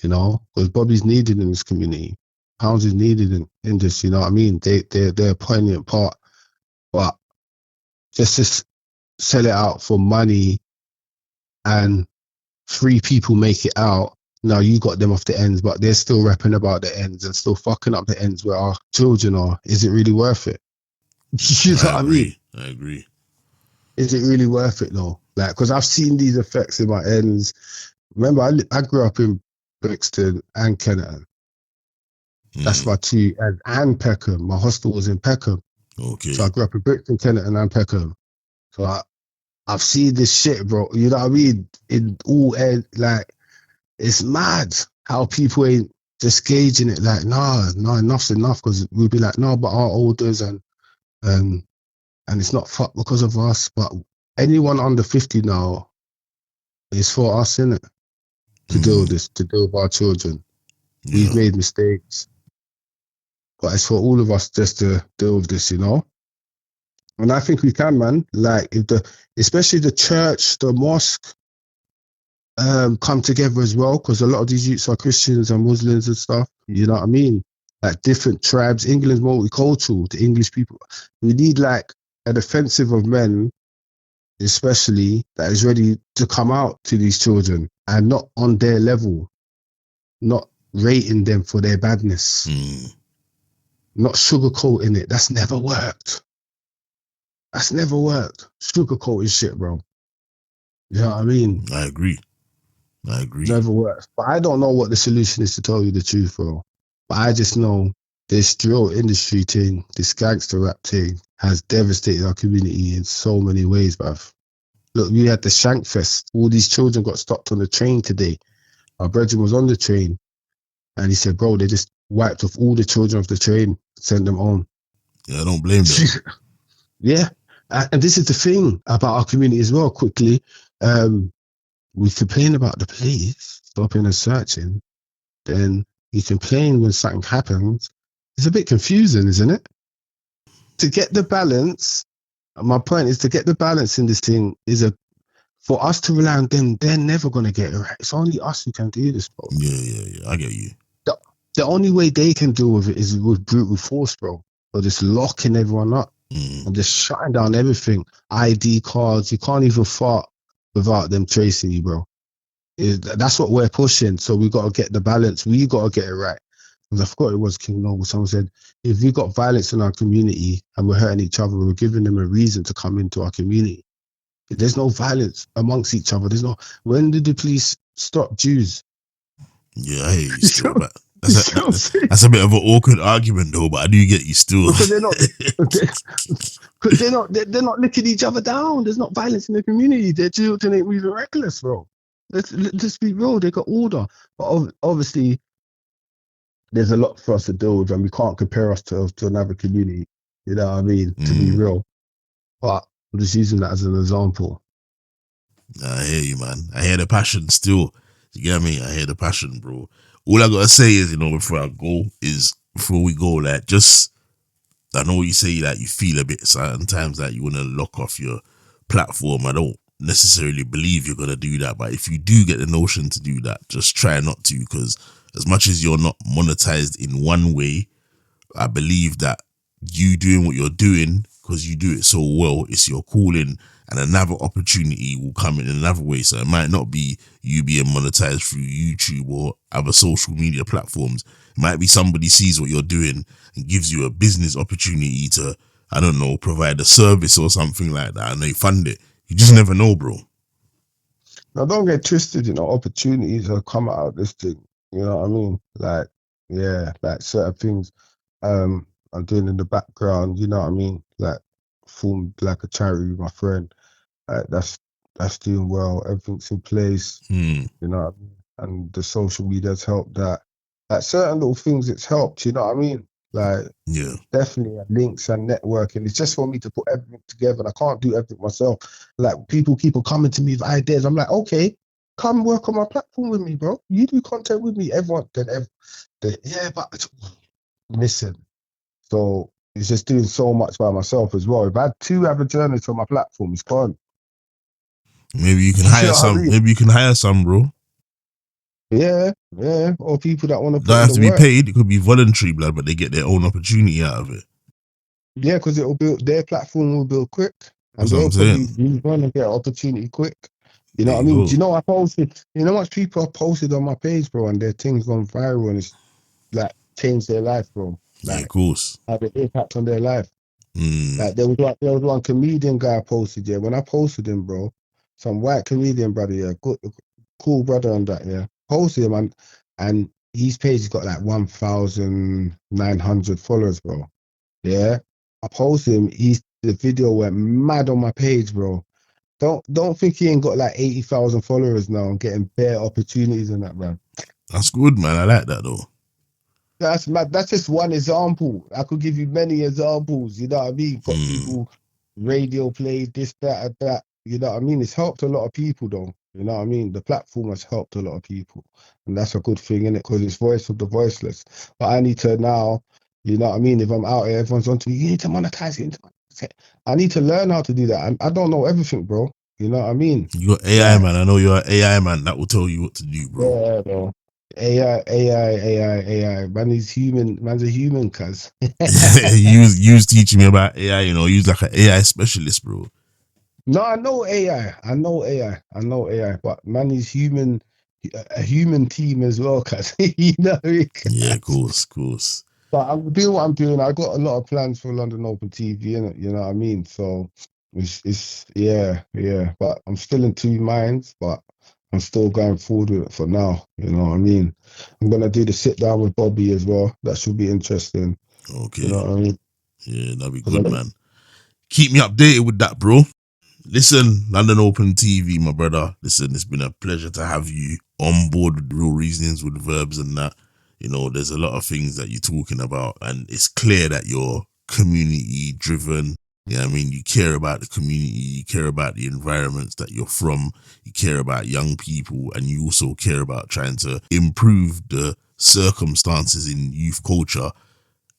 you know, because Bobby's needed in this community. Pounds is needed in this, you know what I mean? They're a poignant part. But just to sell it out for money and 3 people make it out, now you got them off the ends, but they're still rapping about the ends and still fucking up the ends where our children are. Is it really worth it? You know what I mean? I agree. Is it really worth it though? Like, because I've seen these effects in my ends. Remember, I grew up in Brixton and Kenneton. That's my two, and Peckham. My hostel was in Peckham. Okay. So I grew up in Brixton, Kenneton, and Peckham. So I've seen this shit, bro. You know what I mean? In all ends, like, it's mad how people ain't just gauging it. Like, no, enough's enough. Because we'd be like, no, but our elders and it's not fucked because of us. But anyone under 50 now is for us, innit? To deal with this, to deal with our children. Yeah. We've made mistakes. But it's for all of us just to deal with this, you know? And I think we can, man. Like, especially the church, the mosque, come together as well, because a lot of these youths are Christians and Muslims and stuff. You know what I mean? Like different tribes. England's multicultural. The English people. We need like a defensive of men, especially, that is ready to come out to these children and not on their level, not rating them for their badness, not sugarcoating it. That's never worked. That's never worked. Sugarcoating shit, bro. You know what I mean? I agree. Never works. But I don't know what the solution is, to tell you the truth, bro. But I just know this drill industry thing, this gangster rap thing, has devastated our community in so many ways, bruv. Look, we had the Shank Fest. All these children got stopped on the train today. Our brethren was on the train, and he said, bro, they just wiped off all the children off the train, sent them home. Yeah, I don't blame them. Yeah. And this is the thing about our community as well, quickly. We complain about the police stopping and searching, then you complain when something happens. It's a bit confusing, isn't it? To get the balance, my point is, to get the balance in this thing is for us to rely on them, they're never going to get it right. It's only us who can do this, bro. Yeah, I get you. The only way they can deal with it is with brutal force, bro. Or just locking everyone up and just shutting down everything. ID cards, you can't even fart without them tracing you, bro. That's what we're pushing. So we got to get the balance. We got to get it right. And I forgot it was King Noble. Someone said, if we got violence in our community and we're hurting each other, we're giving them a reason to come into our community. If there's no violence amongst each other, when did the police stop Jews? Yeah, I hear you still, but that's a bit of an awkward argument though, but I do get you still. Because they're not licking each other down. There's not violence in the community. Their children ain't moving reckless, bro. Let's be real. They got order, but obviously there's a lot for us to deal with, and we can't compare us to another community. You know what I mean? To be real, but I'm just using that as an example. I hear you, man. I hear the passion still. You get me? I hear the passion, bro. All I gotta say is, before I go, is before we go, like, just, I know you say that you feel a bit certain times that you want to lock off your platform. I don't necessarily believe you're going to do that, but if you do get the notion to do that, just try not to, because as much as you're not monetized in one way, I believe that you doing what you're doing, because you do it so well, it's your calling, and another opportunity will come in another way. So it might not be you being monetized through YouTube or other social media platforms. It might be somebody sees what you're doing and gives you a business opportunity to, I don't know, provide a service or something like that, and they fund it. You just never know, bro. Now, don't get twisted, you know, opportunities have come out of this thing. You know what I mean? Like, yeah, like certain things I'm doing in the background, you know what I mean? Like, formed like a charity with my friend. That's doing well. Everything's in place. You know what I mean? And the social media's helped that. Like, certain little things, it's helped, you know what I mean? Like, yeah, definitely links and networking. It's just for me to put everything together, and I can't do everything myself. Like, people keep on coming to me with ideas. I'm like, okay, come work on my platform with me, bro. You do content with me. Everyone, yeah, but listen. So it's just doing so much by myself as well. If I had 2 other journalists on my platform, it's gone. Maybe you can hire some. I mean? Maybe you can hire some, bro. Yeah, or people that want to put Don't in have the to be work. paid. It could be voluntary, blood, but they get their own opportunity out of it. Yeah, because it'll build, their platform will build quick, and That's what they'll I'm probably saying. move on and get an opportunity quick. You know There what I you mean? go. Do you know I posted? You know how much people have posted on my page, bro, and their things gone viral, and it's like changed their life, bro. Yeah, of Like, course. had an impact on their life. Like, there was one comedian guy I posted, yeah. When I posted him, bro, some white comedian brother, yeah, good, cool brother on that, yeah. Posted him, and his page has got like 1,900 followers, bro. Yeah, I posted him. The video went mad on my page, bro. Don't think he ain't got like 80,000 followers now and getting bare opportunities and that, man. That's good, man. I like that though. That's mad. That's just one example. I could give you many examples. You know what I mean? Got people radio play, this, that, and that. You know what I mean? It's helped a lot of people, though. You know what I mean? The platform has helped a lot of people, and that's a good thing, innit? Because it's voice of the voiceless. But I need to now, you know what I mean? If I'm out here, everyone's on to me. You need to monetize it. I need to learn how to do that. I don't know everything, bro. You know what I mean? You got AI, man. I know you're an AI man. That will tell you what to do, bro. Yeah, bro. AI. Man is human. Man's a human, cuz. you was teaching me about AI, you know, you was like an AI specialist, bro. No, I know AI. But man is human, a human team as well, cuz. You know what I mean? Yeah, of course. But I'm doing what I'm doing. I got a lot of plans for London Open TV, innit? You know what I mean? So it's yeah. But I'm still in 2 minds, but I'm still going forward with it for now. You know what I mean? I'm gonna do the sit down with Bobby as well. That should be interesting. Okay. You know what I mean? Yeah, that'd be good, man. Keep me updated with that, bro. Listen, London Open TV, my brother. Listen, it's been a pleasure to have you on board with Real Reasonings with Verbz and that. You know, there's a lot of things that you're talking about, and it's clear that you're community driven. Yeah, I mean, you care about the community, you care about the environments that you're from, you care about young people, and you also care about trying to improve the circumstances in youth culture.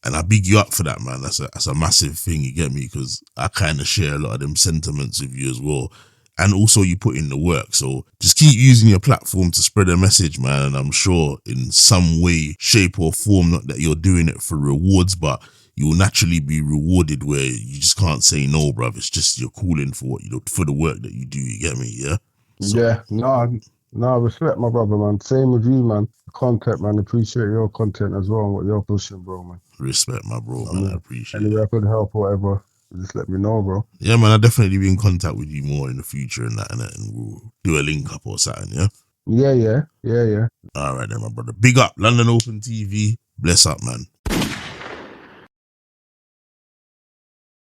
And I big you up for that, man. That's a massive thing, you get me? Because I kind of share a lot of them sentiments with you as well. And also you put in the work. So just keep using your platform to spread a message, man. And I'm sure in some way, shape or form, not that you're doing it for rewards, but you'll naturally be rewarded where you just can't say no, bruv. It's just you're calling for what you do, for the work that you do, you get me? Yeah? So, yeah, no, I respect my brother, man. Same with you, man. Content, man. Appreciate your content as well and what you're pushing, bro, man. Respect, my bro, man. I appreciate it. Anywhere I could help or whatever, just let me know, bro. Yeah, man. I'll definitely be in contact with you more in the future and that, and we'll do a link up or something, yeah? Yeah. All right then, my brother. Big up, London Open TV. Bless up, man.